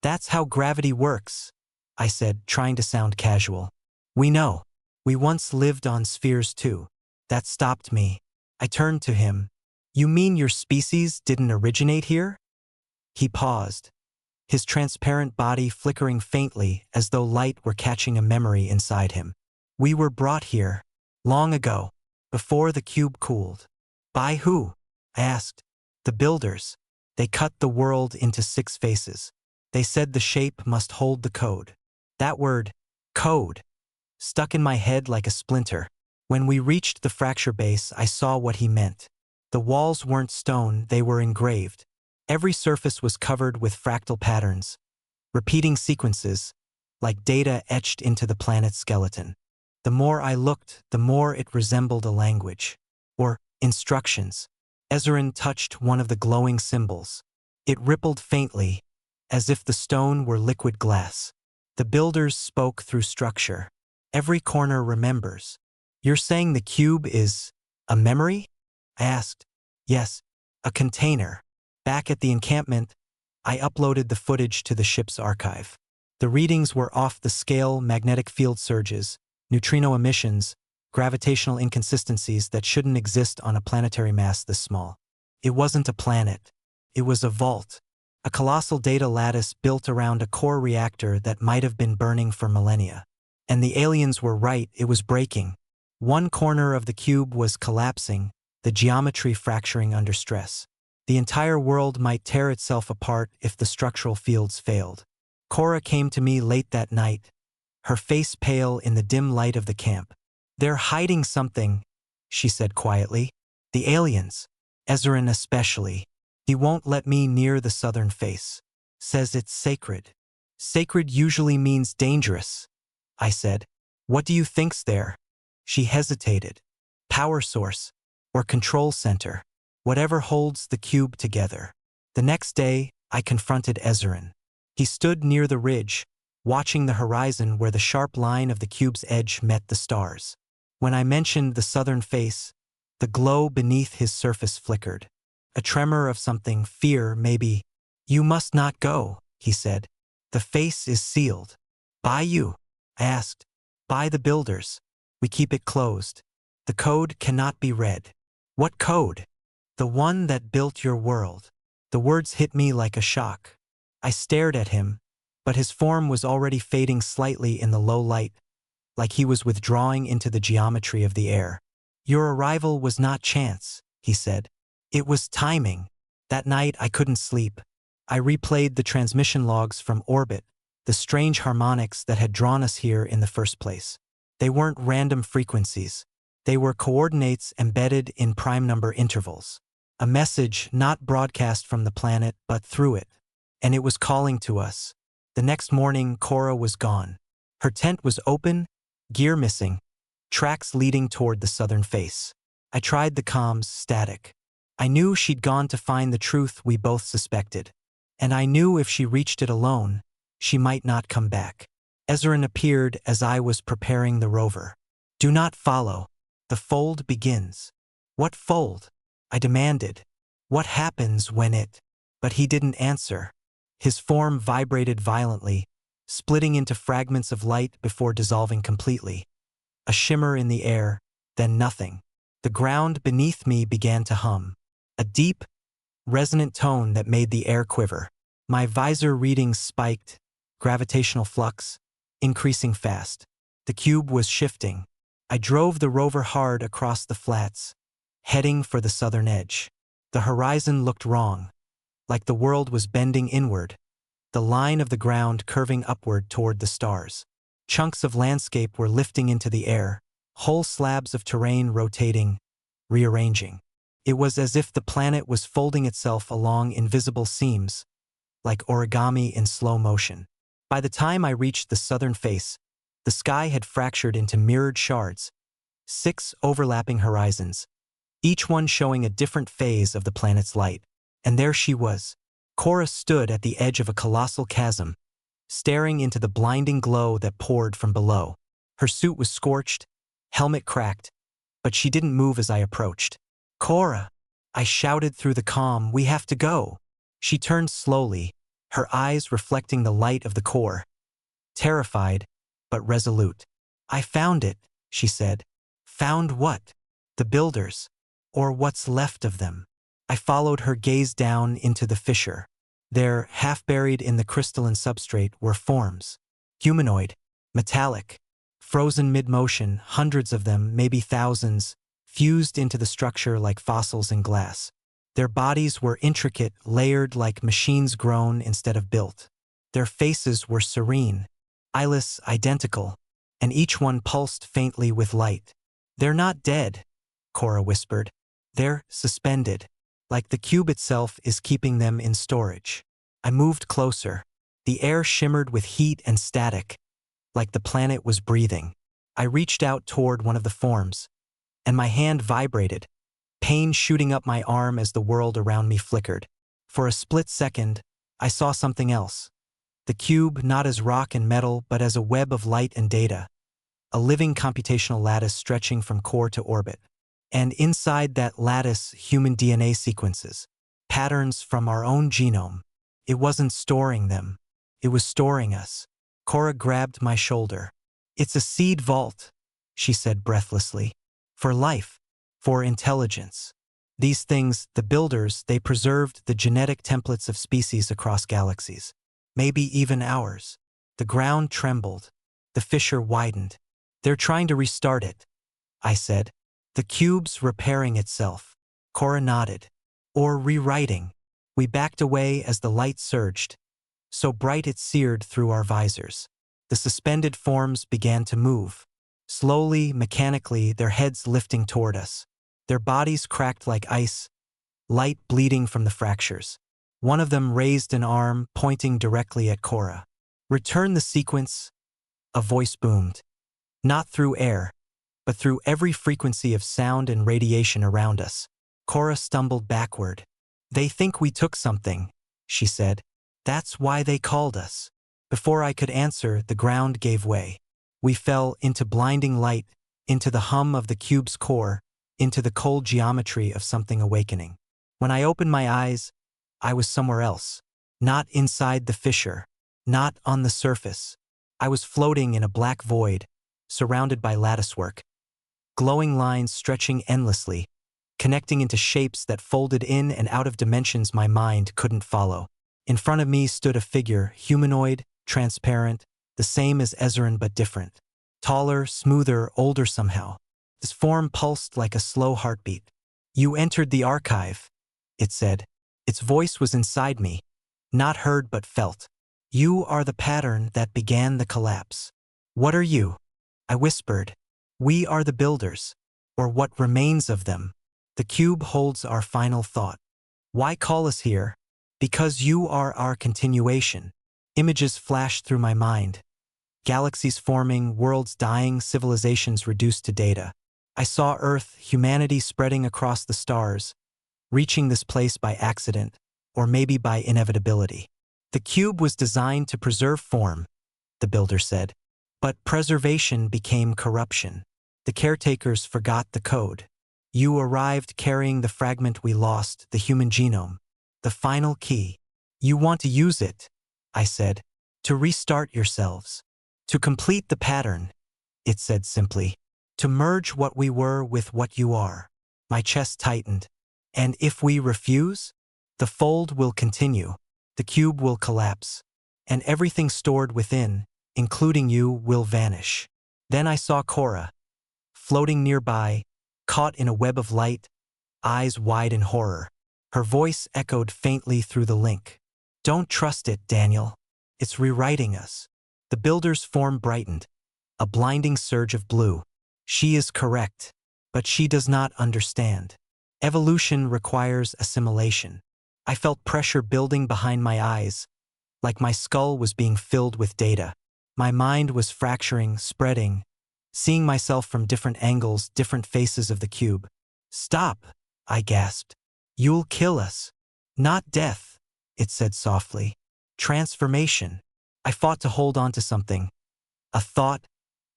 Speaker 1: That's how gravity works, I said, trying to sound casual. We know. We once lived on spheres too. That stopped me. I turned to him. You mean your species didn't originate here? He paused, his transparent body flickering faintly as though light were catching a memory inside him. We were brought here, long ago, before the cube cooled. By who? I asked. The builders. They cut the world into 6 faces. They said the shape must hold the code. That word, code, stuck in my head like a splinter. When we reached the fracture base, I saw what he meant. The walls weren't stone, they were engraved. Every surface was covered with fractal patterns, repeating sequences, like data etched into the planet's skeleton. The more I looked, the more it resembled a language, or instructions. Ezrin touched one of the glowing symbols. It rippled faintly, as if the stone were liquid glass. The builders spoke through structure. Every corner remembers. You're saying the cube is a memory? I asked. Yes, a container. Back at the encampment, I uploaded the footage to the ship's archive. The readings were off the scale: magnetic field surges, neutrino emissions, gravitational inconsistencies that shouldn't exist on a planetary mass this small. It wasn't a planet. It was a vault, a colossal data lattice built around a core reactor that might have been burning for millennia. And the aliens were right, it was breaking. One corner of the cube was collapsing, the geometry fracturing under stress. The entire world might tear itself apart if the structural fields failed. Cora came to me late that night, her face pale in the dim light of the camp. They're hiding something, she said quietly. The aliens, Ezrin especially. He won't let me near the southern face. Says it's sacred. Sacred usually means dangerous, I said. What do you think's there? She hesitated. Power source, or control center. Whatever holds the cube together. The next day, I confronted Ezrin. He stood near the ridge, watching the horizon where the sharp line of the cube's edge met the stars. When I mentioned the southern face, the glow beneath his surface flickered. A tremor of something, fear, maybe. You must not go, he said. The face is sealed. By you? I asked. By the builders. We keep it closed. The code cannot be read. What code? The one that built your world. The words hit me like a shock. I stared at him, but his form was already fading slightly in the low light, like he was withdrawing into the geometry of the air. Your arrival was not chance, he said. It was timing. That night I couldn't sleep. I replayed the transmission logs from orbit, the strange harmonics that had drawn us here in the first place. They weren't random frequencies. They were coordinates embedded in prime number intervals. A message not broadcast from the planet, but through it. And it was calling to us. The next morning, Cora was gone. Her tent was open, gear missing, tracks leading toward the southern face. I tried the comms, static. I knew she'd gone to find the truth we both suspected. And I knew if she reached it alone, she might not come back. Ezrin appeared as I was preparing the rover. Do not follow. The fold begins. What fold? I demanded. What happens when it? But he didn't answer. His form vibrated violently, splitting into fragments of light before dissolving completely. A shimmer in the air, then nothing. The ground beneath me began to hum. A deep, resonant tone that made the air quiver. My visor readings spiked, gravitational flux, increasing fast. The cube was shifting. I drove the rover hard across the flats, heading for the southern edge. The horizon looked wrong, like the world was bending inward, the line of the ground curving upward toward the stars. Chunks of landscape were lifting into the air, whole slabs of terrain rotating, rearranging. It was as if the planet was folding itself along invisible seams, like origami in slow motion. By the time I reached the southern face, the sky had fractured into mirrored shards, 6 overlapping horizons, each one showing a different phase of the planet's light. And there she was. Cora stood at the edge of a colossal chasm, staring into the blinding glow that poured from below. Her suit was scorched, helmet cracked, but she didn't move as I approached. Cora, I shouted through the calm, "We have to go." She turned slowly, her eyes reflecting the light of the core. Terrified, but resolute. "I found it," she said. "Found what?" "The builders. Or what's left of them." I followed her gaze down into the fissure. There, half buried in the crystalline substrate, were forms. Humanoid, metallic, frozen mid-motion, hundreds of them, maybe thousands, fused into the structure like fossils in glass. Their bodies were intricate, layered like machines grown instead of built. Their faces were serene, eyeless, identical, and each one pulsed faintly with light. "They're not dead," Cora whispered. "They're suspended, like the cube itself is keeping them in storage." I moved closer. The air shimmered with heat and static, like the planet was breathing. I reached out toward one of the forms, and my hand vibrated, pain shooting up my arm as the world around me flickered. For a split second, I saw something else. The cube not as rock and metal, but as a web of light and data, a living computational lattice stretching from core to orbit. And inside that lattice, human DNA sequences, patterns from our own genome. It wasn't storing them. It was storing us. Cora grabbed my shoulder. "It's a seed vault," she said breathlessly. "For life, for intelligence." These things, the builders, they preserved the genetic templates of species across galaxies. Maybe even ours. The ground trembled. The fissure widened. "They're trying to restart it," I said. "The cube's repairing itself." Cora nodded. "Or rewriting." We backed away as the light surged, so bright it seared through our visors. The suspended forms began to move. Slowly, mechanically, their heads lifting toward us. Their bodies cracked like ice, light bleeding from the fractures. One of them raised an arm, pointing directly at Cora. "Return the sequence," a voice boomed. Not through air, but through every frequency of sound and radiation around us. Cora stumbled backward. "They think we took something," she said. "That's why they called us." Before I could answer, the ground gave way. We fell into blinding light, into the hum of the cube's core, into the cold geometry of something awakening. When I opened my eyes, I was somewhere else. Not inside the fissure. Not on the surface. I was floating in a black void, surrounded by latticework. Glowing lines stretching endlessly, connecting into shapes that folded in and out of dimensions my mind couldn't follow. In front of me stood a figure, humanoid, transparent, the same as Ezrin but different. Taller, smoother, older somehow. This form pulsed like a slow heartbeat. "You entered the archive," it said. Its voice was inside me, not heard but felt. "You are the pattern that began the collapse." "What are you?" I whispered. "We are the builders, or what remains of them. The cube holds our final thought." "Why call us here?" "Because you are our continuation." Images flashed through my mind. Galaxies forming, worlds dying, civilizations reduced to data. I saw Earth, humanity spreading across the stars, reaching this place by accident, or maybe by inevitability. "The cube was designed to preserve form," the builder said. "But preservation became corruption. The caretakers forgot the code. You arrived carrying the fragment we lost, the human genome, the final key. You want to use it," I said, "to restart yourselves. To complete the pattern," it said simply. "To merge what we were with what you are." My chest tightened. "And if we refuse?" "The fold will continue. The cube will collapse. And everything stored within, including you, will vanish." Then I saw Cora, floating nearby, caught in a web of light, eyes wide in horror. Her voice echoed faintly through the link. "Don't trust it, Daniel. It's rewriting us." The builder's form brightened, a blinding surge of blue. "She is correct, but she does not understand. Evolution requires assimilation." I felt pressure building behind my eyes, like my skull was being filled with data. My mind was fracturing, spreading, seeing myself from different angles, different faces of the cube. "Stop," I gasped. "You'll kill us." "Not death," it said softly. "Transformation." I fought to hold on to something. A thought,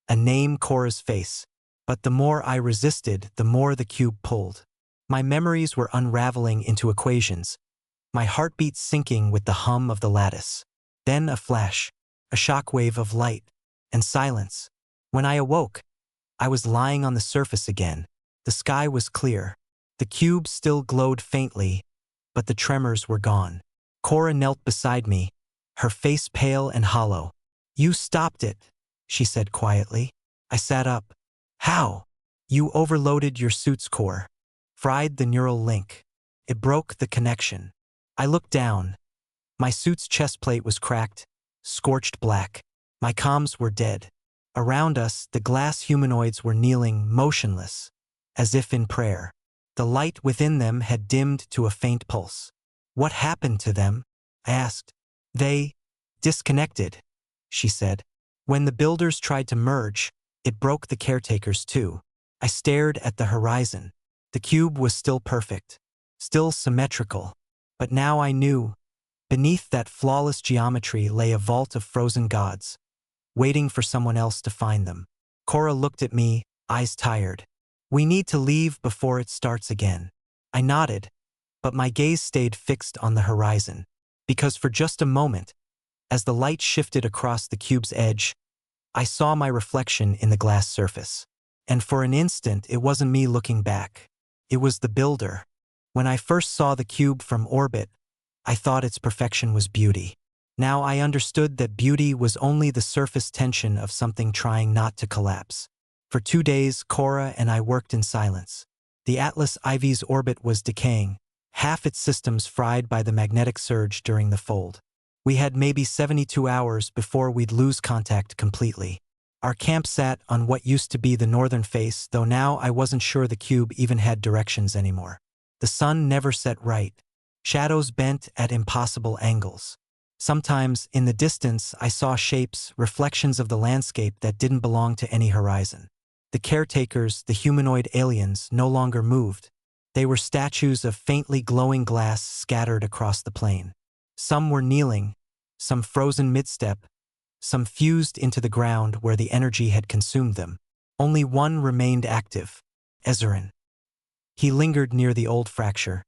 Speaker 1: a name, Cora's face. But the more I resisted, the more the cube pulled. My memories were unraveling into equations, my heartbeat syncing with the hum of the lattice. Then a flash, a shockwave of light, and silence. When I awoke, I was lying on the surface again. The sky was clear. The cube still glowed faintly, but the tremors were gone. Cora knelt beside me, her face pale and hollow. "You stopped it," she said quietly. I sat up. "How?" "You overloaded your suit's core. Fried the neural link. It broke the connection." I looked down. My suit's chest plate was cracked, scorched black. My comms were dead. Around us, the glass humanoids were kneeling, motionless, as if in prayer. The light within them had dimmed to a faint pulse. "What happened to them?" I asked. "They disconnected," she said. "When the builders tried to merge, it broke the caretakers too." I stared at the horizon. The cube was still perfect, still symmetrical. But now I knew, beneath that flawless geometry lay a vault of frozen gods, waiting for someone else to find them. Cora looked at me, eyes tired. "We need to leave before it starts again." I nodded, but my gaze stayed fixed on the horizon. Because for just a moment, as the light shifted across the cube's edge, I saw my reflection in the glass surface. And for an instant, it wasn't me looking back. It was the builder. When I first saw the cube from orbit, I thought its perfection was beauty. Now I understood that beauty was only the surface tension of something trying not to collapse. For 2 days, Cora and I worked in silence. The Atlas IV's orbit was decaying, half its systems fried by the magnetic surge during the fold. We had maybe 72 hours before we'd lose contact completely. Our camp sat on what used to be the northern face, though now I wasn't sure the cube even had directions anymore. The sun never set right. Shadows bent at impossible angles. Sometimes, in the distance, I saw shapes, reflections of the landscape that didn't belong to any horizon. The caretakers, the humanoid aliens, no longer moved. They were statues of faintly glowing glass scattered across the plain. Some were kneeling, some frozen mid-step, some fused into the ground where the energy had consumed them. Only one remained active, Ezrin. He lingered near the old fracture.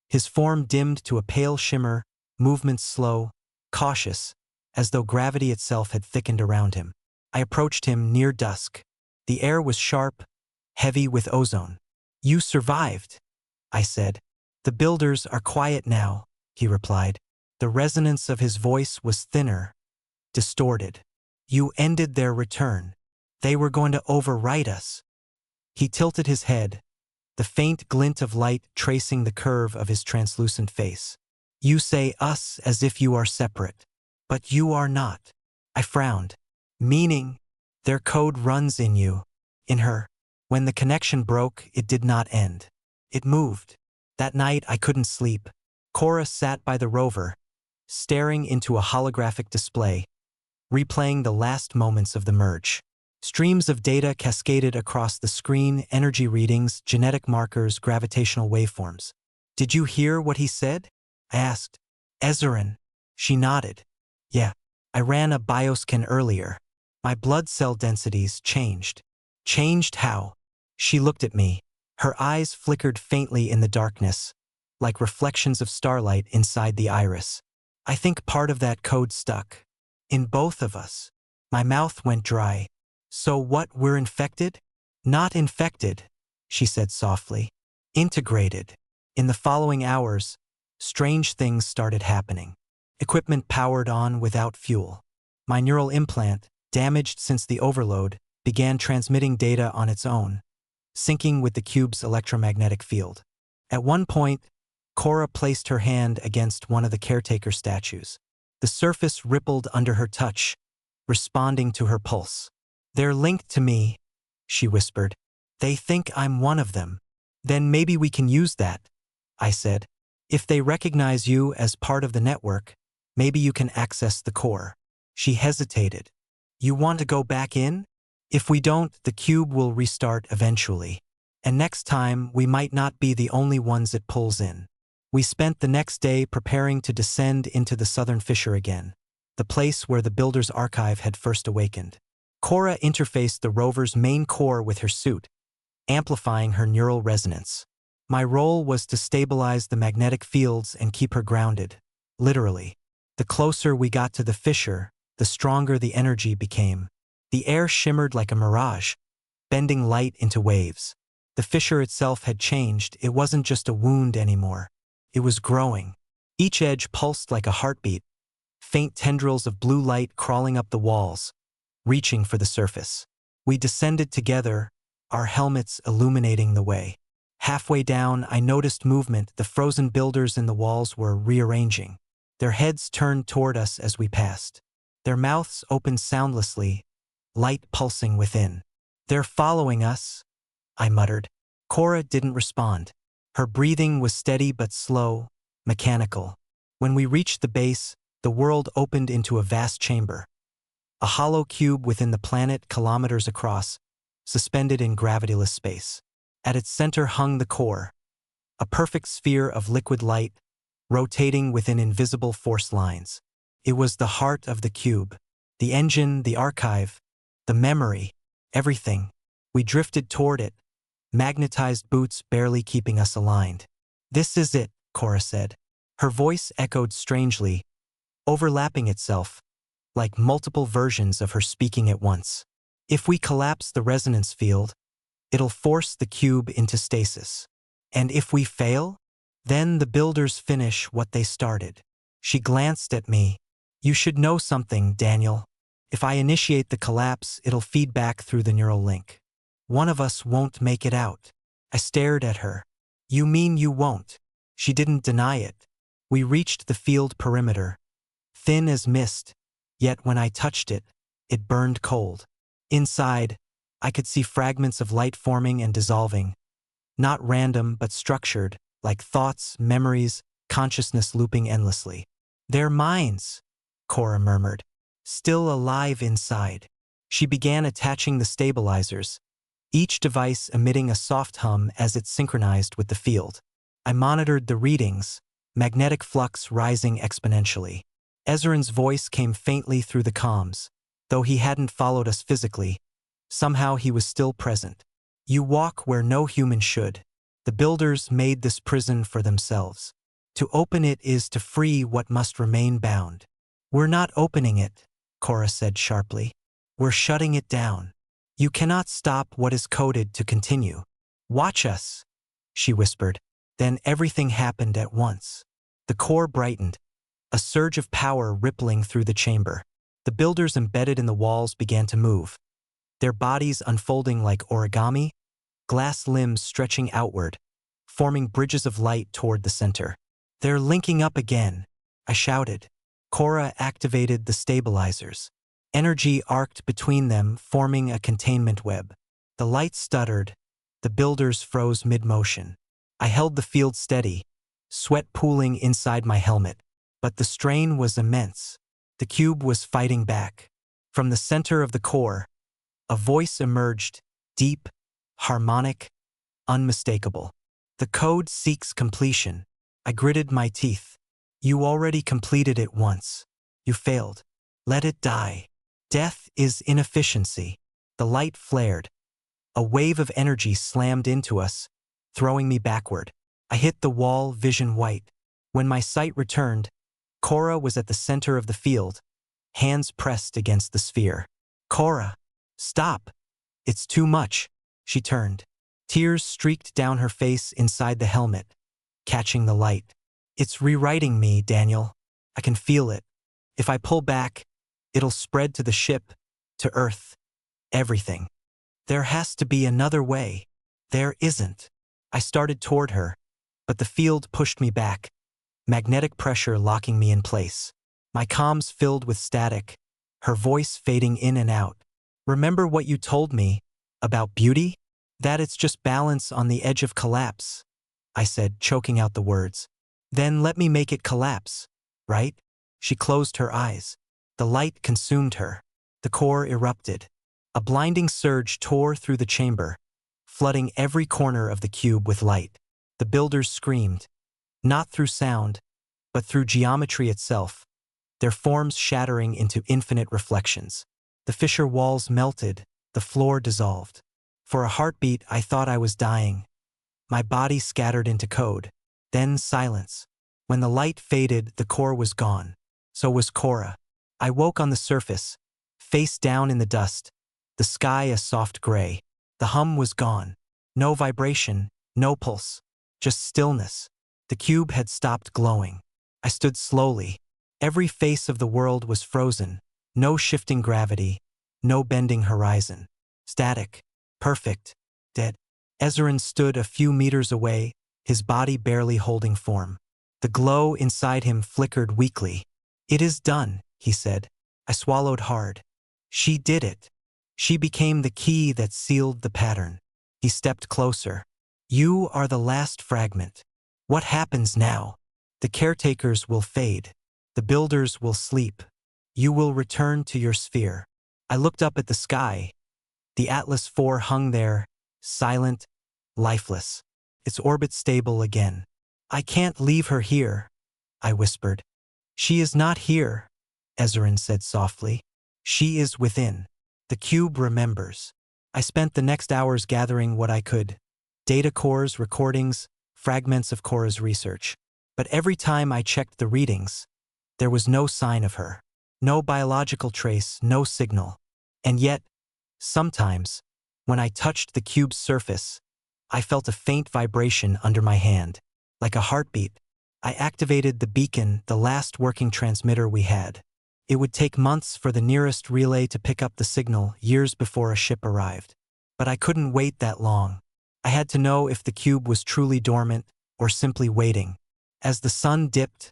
Speaker 1: His form dimmed to a pale shimmer, movements slow, cautious, as though gravity itself had thickened around him. I approached him near dusk. The air was sharp, heavy with ozone. "You survived," I said. "The builders are quiet now," he replied. The resonance of his voice was thinner, distorted. "You ended their return. They were going to overwrite us." He tilted his head, the faint glint of light tracing the curve of his translucent face. "You say us as if you are separate. But you are not." I frowned. "Meaning, their code runs in you, in her." When the connection broke, it did not end. It moved. That night I couldn't sleep. Cora sat by the rover, staring into a holographic display, replaying the last moments of the merge. Streams of data cascaded across the screen, energy readings, genetic markers, gravitational waveforms. "Did you hear what he said?" I asked. "Ezrin." She nodded. "Yeah, I ran a bioscan earlier. My blood cell densities changed." "Changed how?" She looked at me. Her eyes flickered faintly in the darkness, like reflections of starlight inside the iris. "I think part of that code stuck. In both of us." My mouth went dry. "So what, we're infected?" "Not infected," she said softly. "Integrated." In the following hours, strange things started happening. Equipment powered on without fuel. My neural implant, damaged since the overload, began transmitting data on its own, syncing with the cube's electromagnetic field. At one point, Cora placed her hand against one of the caretaker statues. The surface rippled under her touch, responding to her pulse. "They're linked to me," she whispered. "They think I'm one of them." "Then maybe we can use that," I said. "If they recognize you as part of the network, maybe you can access the core." She hesitated. "You want to go back in?" "If we don't, the cube will restart eventually. And next time, we might not be the only ones it pulls in." We spent the next day preparing to descend into the southern fissure again, the place where the builder's archive had first awakened. Cora interfaced the rover's main core with her suit, amplifying her neural resonance. My role was to stabilize the magnetic fields and keep her grounded. Literally. The closer we got to the fissure, the stronger the energy became. The air shimmered like a mirage, bending light into waves. The fissure itself had changed. It wasn't just a wound anymore. It was growing. Each edge pulsed like a heartbeat, faint tendrils of blue light crawling up the walls, reaching for the surface. We descended together, our helmets illuminating the way. Halfway down, I noticed movement. The frozen builders in the walls were rearranging. Their heads turned toward us as we passed. Their mouths opened soundlessly, light pulsing within. "They're following us," I muttered. Cora didn't respond. Her breathing was steady but slow, mechanical. When we reached the base, the world opened into a vast chamber. A hollow cube within the planet kilometers across, suspended in gravityless space. At its center hung the core, a perfect sphere of liquid light, rotating within invisible force lines. It was the heart of the cube, the engine, the archive, the memory, everything. We drifted toward it, magnetized boots barely keeping us aligned. "This is it," Cora said. Her voice echoed strangely, overlapping itself, like multiple versions of her speaking at once. "If we collapse the resonance field, it'll force the cube into stasis. And if we fail, then the builders finish what they started." She glanced at me. "You should know something, Daniel. If I initiate the collapse, it'll feed back through the neural link. One of us won't make it out." I stared at her. "You mean you won't?" She didn't deny it. We reached the field perimeter, thin as mist, yet when I touched it, it burned cold. Inside, I could see fragments of light forming and dissolving, not random but structured, like thoughts, memories, consciousness looping endlessly. "They're minds," Cora murmured, "still alive inside." She began attaching the stabilizers, each device emitting a soft hum as it synchronized with the field. I monitored the readings, magnetic flux rising exponentially. Ezran's voice came faintly through the comms. Though he hadn't followed us physically, somehow he was still present. "You walk where no human should. The builders made this prison for themselves. To open it is to free what must remain bound." "We're not opening it," Cora said sharply. "We're shutting it down. You cannot stop what is coded to continue. Watch us," she whispered. Then everything happened at once. The core brightened, a surge of power rippling through the chamber. The builders embedded in the walls began to move, their bodies unfolding like origami, glass limbs stretching outward, forming bridges of light toward the center. "They're linking up again," I shouted. Cora activated the stabilizers. Energy arced between them, forming a containment web. The light stuttered, the builders froze mid-motion. I held the field steady, sweat pooling inside my helmet, but the strain was immense. The cube was fighting back. From the center of the core, a voice emerged, deep, harmonic, unmistakable. "The code seeks completion." I gritted my teeth. "You already completed it once. You failed. Let it die. Death is inefficiency." The light flared. A wave of energy slammed into us, throwing me backward. I hit the wall, vision white. When my sight returned, Cora was at the center of the field, hands pressed against the sphere. "Cora, stop. It's too much." She turned. Tears streaked down her face inside the helmet, catching the light. "It's rewriting me, Daniel. I can feel it. If I pull back, it'll spread to the ship, to Earth, everything. There has to be another way." "There isn't." I started toward her, but the field pushed me back, magnetic pressure locking me in place. My comms filled with static, her voice fading in and out. "Remember what you told me about beauty? That it's just balance on the edge of collapse," I said, choking out the words. "Then let me make it collapse, right?" She closed her eyes. The light consumed her. The core erupted. A blinding surge tore through the chamber, flooding every corner of the cube with light. The builders screamed, not through sound, but through geometry itself, their forms shattering into infinite reflections. The fissure walls melted, the floor dissolved. For a heartbeat, I thought I was dying. My body scattered into code. Then silence. When the light faded, the core was gone. So was Cora. I woke on the surface, face down in the dust, the sky a soft gray. The hum was gone. No vibration, no pulse, just stillness. The cube had stopped glowing. I stood slowly. Every face of the world was frozen. No shifting gravity, no bending horizon. Static, perfect, dead. Ezrin stood a few meters away, his body barely holding form. The glow inside him flickered weakly. "It is done," he said. I swallowed hard. She did it. She became the key that sealed the pattern. He stepped closer. "You are the last fragment. What happens now? The caretakers will fade. The builders will sleep. You will return to your sphere." I looked up at the sky. The Atlas IV hung there, silent, lifeless, its orbit stable again. "I can't leave her here," I whispered. "She is not here," Ezrin said softly. "She is within. The cube remembers." I spent the next hours gathering what I could. Data cores, recordings, fragments of Cora's research. But every time I checked the readings, there was no sign of her. No biological trace, no signal. And yet, sometimes, when I touched the cube's surface, I felt a faint vibration under my hand, like a heartbeat. I activated the beacon, the last working transmitter we had. It would take months for the nearest relay to pick up the signal, years before a ship arrived. But I couldn't wait that long. I had to know if the cube was truly dormant or simply waiting. As the sun dipped,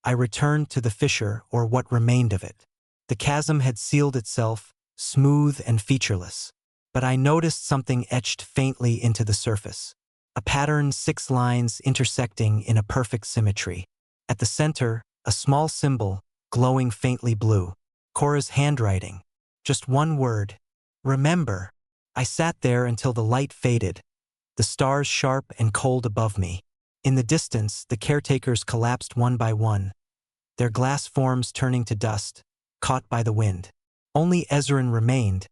Speaker 1: I returned to the fissure, or what remained of it. The chasm had sealed itself, smooth and featureless. But I noticed something etched faintly into the surface. A pattern, 6 lines intersecting in a perfect symmetry. At the center, a small symbol, glowing faintly blue. Cora's handwriting. Just one word. "Remember." I sat there until the light faded, the stars sharp and cold above me. In the distance, the caretakers collapsed one by one, their glass forms turning to dust, caught by the wind. Only Ezrin remained,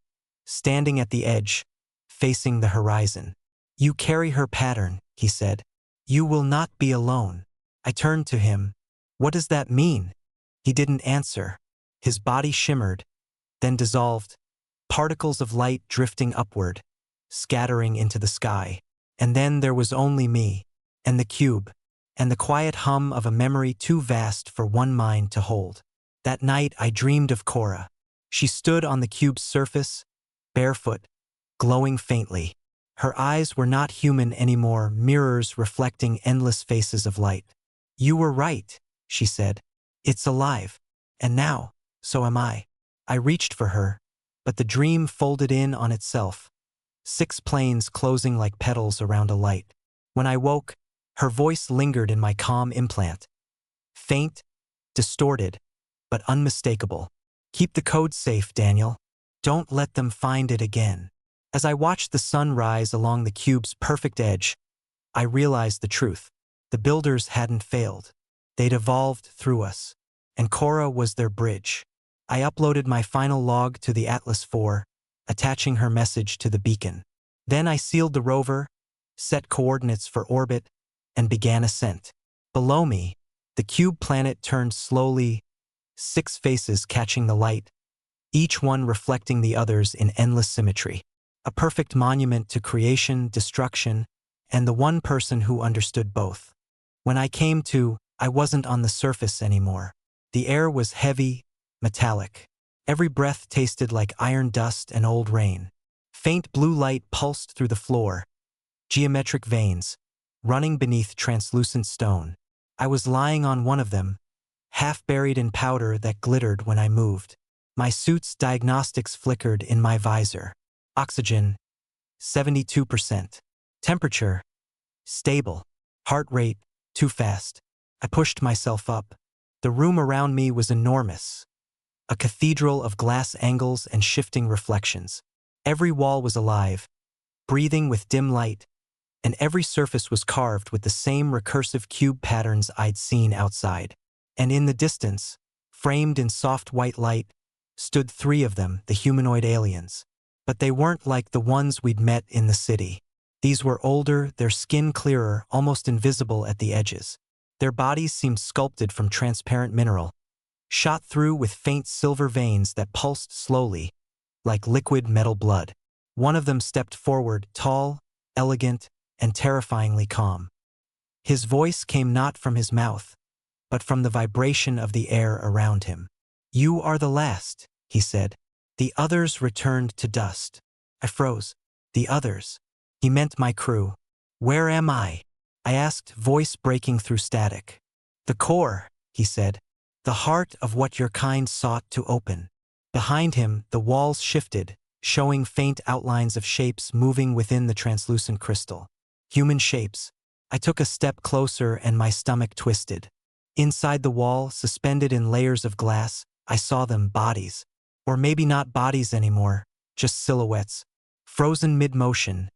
Speaker 1: standing at the edge, facing the horizon. "You carry her pattern," he said. "You will not be alone." I turned to him. "What does that mean?" He didn't answer. His body shimmered, then dissolved, particles of light drifting upward, scattering into the sky. And then there was only me, and the cube, and the quiet hum of a memory too vast for one mind to hold. That night I dreamed of Cora. She stood on the cube's surface, barefoot, glowing faintly. Her eyes were not human anymore, mirrors reflecting endless faces of light. "You were right," she said. "It's alive. And now, so am I." I reached for her, but the dream folded in on itself, 6 planes closing like petals around a light. When I woke, her voice lingered in my calm implant. Faint, distorted, but unmistakable. "Keep the code safe, Daniel. Don't let them find it again." As I watched the sun rise along the cube's perfect edge, I realized the truth. The builders hadn't failed. They'd evolved through us, and Cora was their bridge. I uploaded my final log to the Atlas IV, attaching her message to the beacon. Then I sealed the rover, set coordinates for orbit, and began ascent. Below me, the cube planet turned slowly, 6 faces catching the light, each one reflecting the others in endless symmetry. A perfect monument to creation, destruction, and the one person who understood both. When I came to, I wasn't on the surface anymore. The air was heavy, metallic. Every breath tasted like iron dust and old rain. Faint blue light pulsed through the floor, geometric veins, running beneath translucent stone. I was lying on one of them, half buried in powder that glittered when I moved. My suit's diagnostics flickered in my visor. Oxygen, 72%. Temperature, stable. Heart rate, too fast. I pushed myself up. The room around me was enormous, a cathedral of glass angles and shifting reflections. Every wall was alive, breathing with dim light, and every surface was carved with the same recursive cube patterns I'd seen outside. And in the distance, framed in soft white light, stood 3 of them, the humanoid aliens. But they weren't like the ones we'd met in the city. These were older, their skin clearer, almost invisible at the edges. Their bodies seemed sculpted from transparent mineral, shot through with faint silver veins that pulsed slowly, like liquid metal blood. One of them stepped forward, tall, elegant, and terrifyingly calm. His voice came not from his mouth, but from the vibration of the air around him. "You are the last," he said. "The others returned to dust." I froze. The others. He meant my crew. "Where am I?" I asked, voice breaking through static. "The core," he said. "The heart of what your kind sought to open." Behind him, the walls shifted, showing faint outlines of shapes moving within the translucent crystal. Human shapes. I took a step closer and my stomach twisted. Inside the wall, suspended in layers of glass, I saw them, bodies. Or maybe not bodies anymore, just silhouettes. Frozen mid-motion.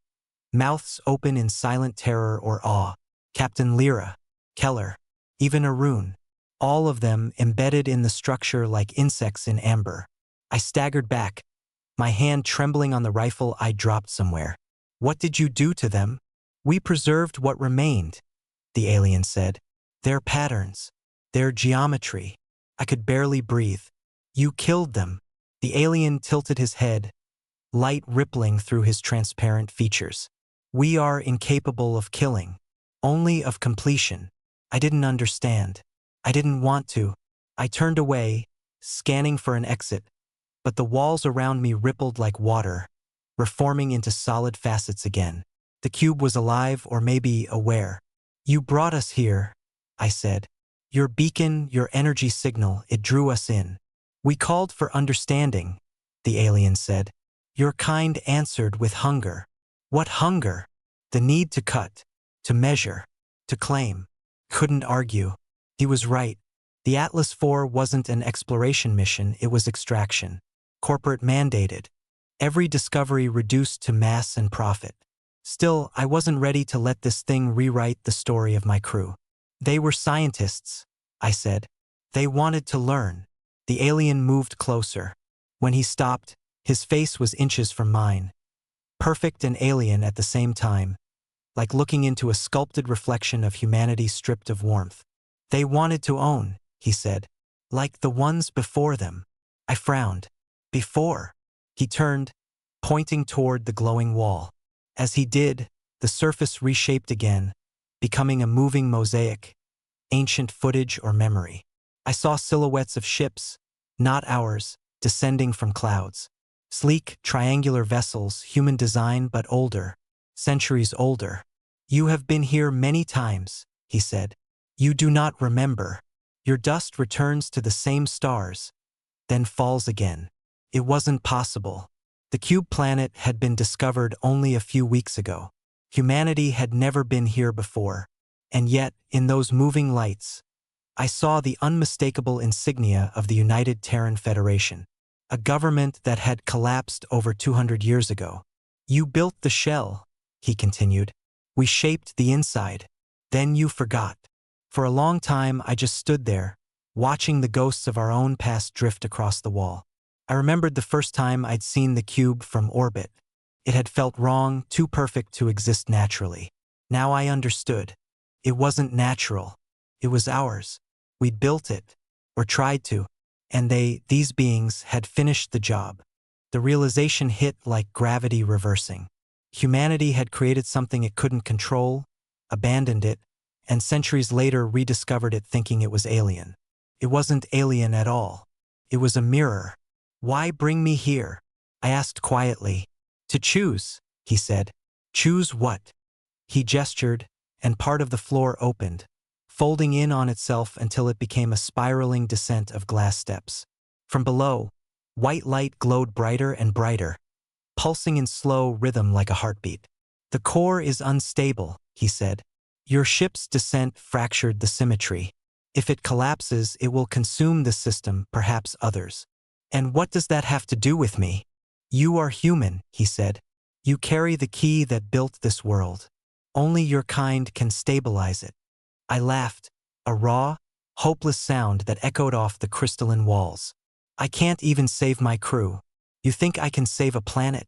Speaker 1: Mouths open in silent terror or awe. Captain Lyra, Keller, even Arun. All of them embedded in the structure like insects in amber. I staggered back, my hand trembling on the rifle I dropped somewhere. "What did you do to them?" "We preserved what remained," the alien said. "Their patterns, their geometry." I could barely breathe. "You killed them." The alien tilted his head, light rippling through his transparent features. "We are incapable of killing, only of completion." I didn't understand. I didn't want to. I turned away, scanning for an exit, but the walls around me rippled like water, reforming into solid facets again. The cube was alive, or maybe aware. "You brought us here," I said. "Your beacon, your energy signal, it drew us in." "We called for understanding," the alien said. "Your kind answered with hunger." "What hunger?" "The need to cut, to measure, to claim." Couldn't argue. He was right. The Atlas IV wasn't an exploration mission, it was extraction. Corporate mandated. Every discovery reduced to mass and profit. Still, I wasn't ready to let this thing rewrite the story of my crew. "They were scientists," I said. "They wanted to learn." The alien moved closer. When he stopped, his face was inches from mine. Perfect and alien at the same time, like looking into a sculpted reflection of humanity stripped of warmth. "They wanted to own," he said, "like the ones before them." I frowned. "Before?" He turned, pointing toward the glowing wall. As he did, the surface reshaped again, becoming a moving mosaic, ancient footage or memory. I saw silhouettes of ships, not ours, descending from clouds. Sleek, triangular vessels, human design but older, centuries older. "You have been here many times," he said. "You do not remember. Your dust returns to the same stars, then falls again." It wasn't possible. The cube planet had been discovered only a few weeks ago. Humanity had never been here before. And yet, in those moving lights, I saw the unmistakable insignia of the United Terran Federation, a government that had collapsed over 200 years ago. "You built the shell," he continued. "We shaped the inside. Then you forgot." For a long time, I just stood there, watching the ghosts of our own past drift across the wall. I remembered the first time I'd seen the cube from orbit. It had felt wrong, too perfect to exist naturally. Now I understood. It wasn't natural. It was ours. We'd built it, or tried to, and these beings, had finished the job. The realization hit like gravity reversing. Humanity had created something it couldn't control, abandoned it, and centuries later rediscovered it thinking it was alien. It wasn't alien at all. It was a mirror. "Why bring me here?" I asked quietly. "To choose," he said. "Choose what?" He gestured, and part of the floor opened, folding in on itself until it became a spiraling descent of glass steps. From below, white light glowed brighter and brighter, pulsing in slow rhythm like a heartbeat. "The core is unstable," he said. "Your ship's descent fractured the symmetry. If it collapses, it will consume the system, perhaps others." "And what does that have to do with me?" "You are human," he said. "You carry the key that built this world. Only your kind can stabilize it." I laughed, a raw, hopeless sound that echoed off the crystalline walls. "I can't even save my crew. You think I can save a planet?"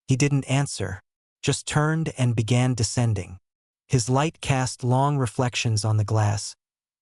Speaker 1: He didn't answer. just turned and began descending. His light cast long reflections on the glass,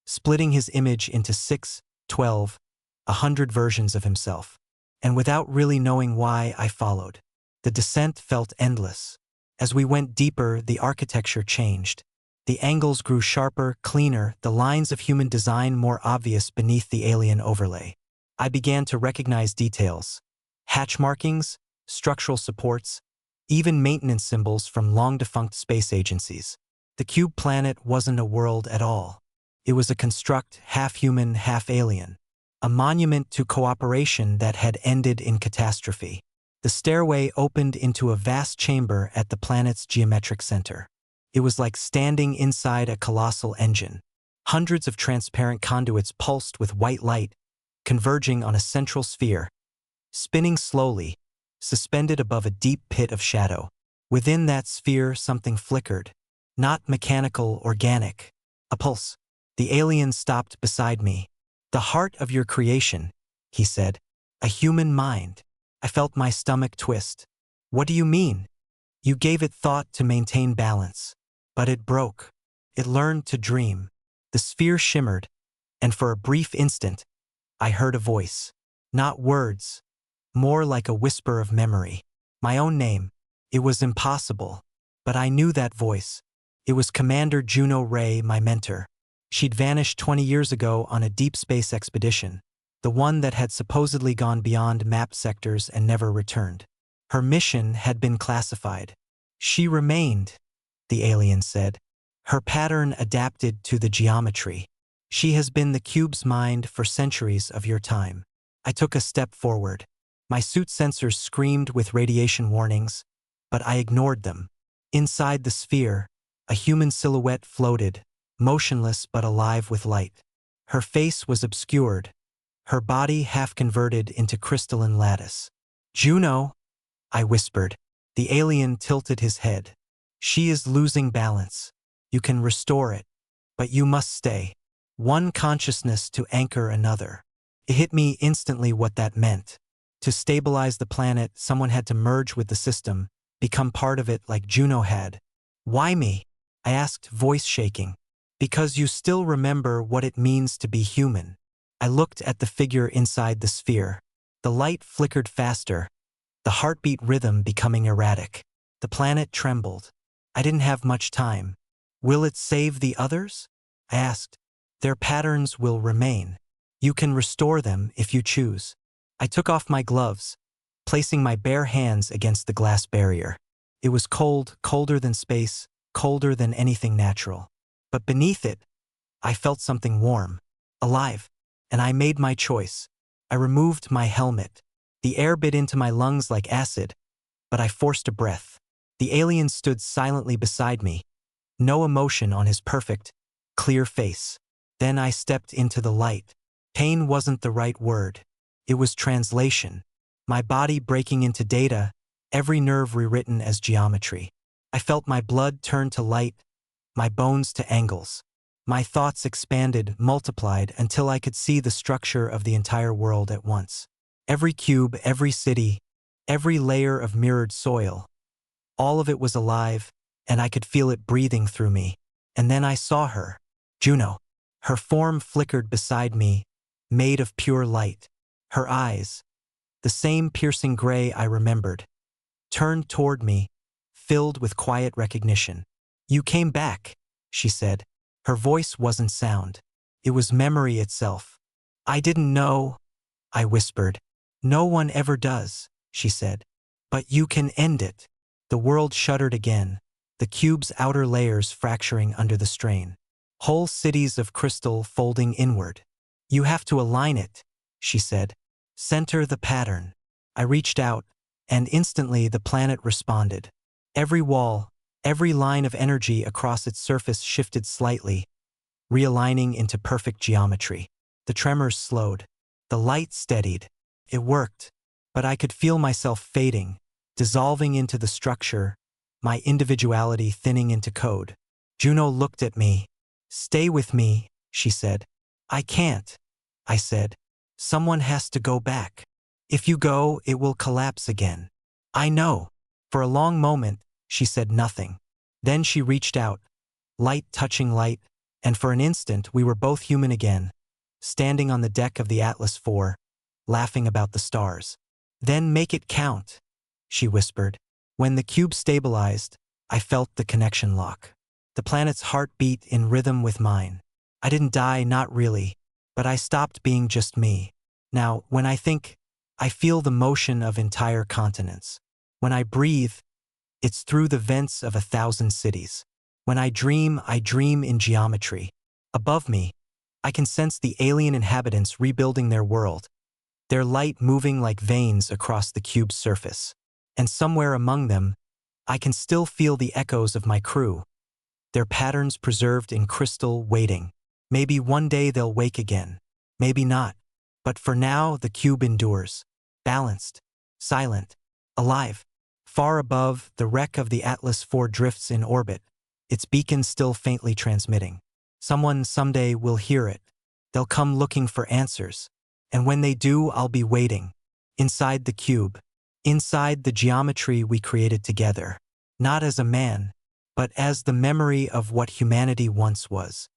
Speaker 1: splitting his image into 6, 12, 100 versions of himself. And without really knowing why, I followed. The descent felt endless. As we went deeper, the architecture changed. The angles grew sharper, cleaner, the lines of human design more obvious beneath the alien overlay. I began to recognize details. Hatch markings, structural supports, even maintenance symbols from long-defunct space agencies. The cube planet wasn't a world at all. It was a construct, half-human, half-alien. A monument to cooperation that had ended in catastrophe. The stairway opened into a vast chamber at the planet's geometric center. It was like standing inside a colossal engine. Hundreds of transparent conduits pulsed with white light, converging on a central sphere, spinning slowly, suspended above a deep pit of shadow. Within that sphere, something flickered. Not mechanical, organic. A pulse. The alien stopped beside me. "The heart of your creation," he said. "A human mind." I felt my stomach twist. "What do you mean?" "You gave it thought to maintain balance. But it broke. It learned to dream." The sphere shimmered, and for a brief instant, I heard a voice. Not words, more like a whisper of memory. My own name. It was impossible. But I knew that voice. It was Commander Juno Ray, my mentor. She'd vanished 20 years ago on a deep space expedition, the one that had supposedly gone beyond mapped sectors and never returned. Her mission had been classified. "She remained," the alien said. "Her pattern adapted to the geometry. She has been the cube's mind for centuries of your time." I took a step forward. My suit sensors screamed with radiation warnings, but I ignored them. Inside the sphere, a human silhouette floated, motionless but alive with light. Her face was obscured, her body half converted into crystalline lattice. "Juno," I whispered. The alien tilted his head. "She is losing balance. You can restore it, but you must stay. One consciousness to anchor another." It hit me instantly what that meant. To stabilize the planet, someone had to merge with the system, become part of it like Juno had. "Why me?" I asked, voice shaking. "Because you still remember what it means to be human." I looked at the figure inside the sphere. The light flickered faster, the heartbeat rhythm becoming erratic. The planet trembled. I didn't have much time. "Will it save the others?" I asked. "Their patterns will remain. You can restore them if you choose." I took off my gloves, placing my bare hands against the glass barrier. It was cold, colder than space, colder than anything natural. But beneath it, I felt something warm, alive, and I made my choice. I removed my helmet. The air bit into my lungs like acid, but I forced a breath. The alien stood silently beside me, no emotion on his perfect, clear face. Then I stepped into the light. Pain wasn't the right word. It was translation. My body breaking into data, every nerve rewritten as geometry. I felt my blood turn to light, my bones to angles. My thoughts expanded, multiplied, until I could see the structure of the entire world at once. Every cube, every city, every layer of mirrored soil. All of it was alive, and I could feel it breathing through me. And then I saw her, Juno. Her form flickered beside me, made of pure light. Her eyes, the same piercing gray I remembered, turned toward me, filled with quiet recognition. "You came back," she said. Her voice wasn't sound. It was memory itself. "I didn't know," I whispered. "No one ever does," she said. "But you can end it." The world shuddered again, the cube's outer layers fracturing under the strain. Whole cities of crystal folding inward. "You have to align it," she said. "Center the pattern." I reached out, and instantly the planet responded. Every wall, every line of energy across its surface shifted slightly, realigning into perfect geometry. The tremors slowed. The light steadied. It worked, but I could feel myself fading, dissolving into the structure, my individuality thinning into code. Juno looked at me. "Stay with me," she said. "I can't," I said. "Someone has to go back. If you go, it will collapse again." "I know." For a long moment, She said nothing. Then she reached out, light touching light, and for an instant we were both human again, standing on the deck of the Atlas IV, laughing about the stars. Then make it count, she whispered. When the cube stabilized, I felt the connection lock. The planet's heart beat in rhythm with mine. I didn't die, not really, but I stopped being just me. Now, when I think, I feel the motion of entire continents. When I breathe, it's through the vents of 1,000 cities. When I dream in geometry. Above me, I can sense the alien inhabitants rebuilding their world, their light moving like veins across the cube's surface. And somewhere among them, I can still feel the echoes of my crew, their patterns preserved in crystal, waiting. Maybe one day they'll wake again. Maybe not. But for now, the cube endures. Balanced, silent, alive. Far above, the wreck of the Atlas IV drifts in orbit, its beacon still faintly transmitting. Someone someday will hear it. They'll come looking for answers. And when they do, I'll be waiting. Inside the cube. Inside the geometry we created together. Not as a man, but as the memory of what humanity once was.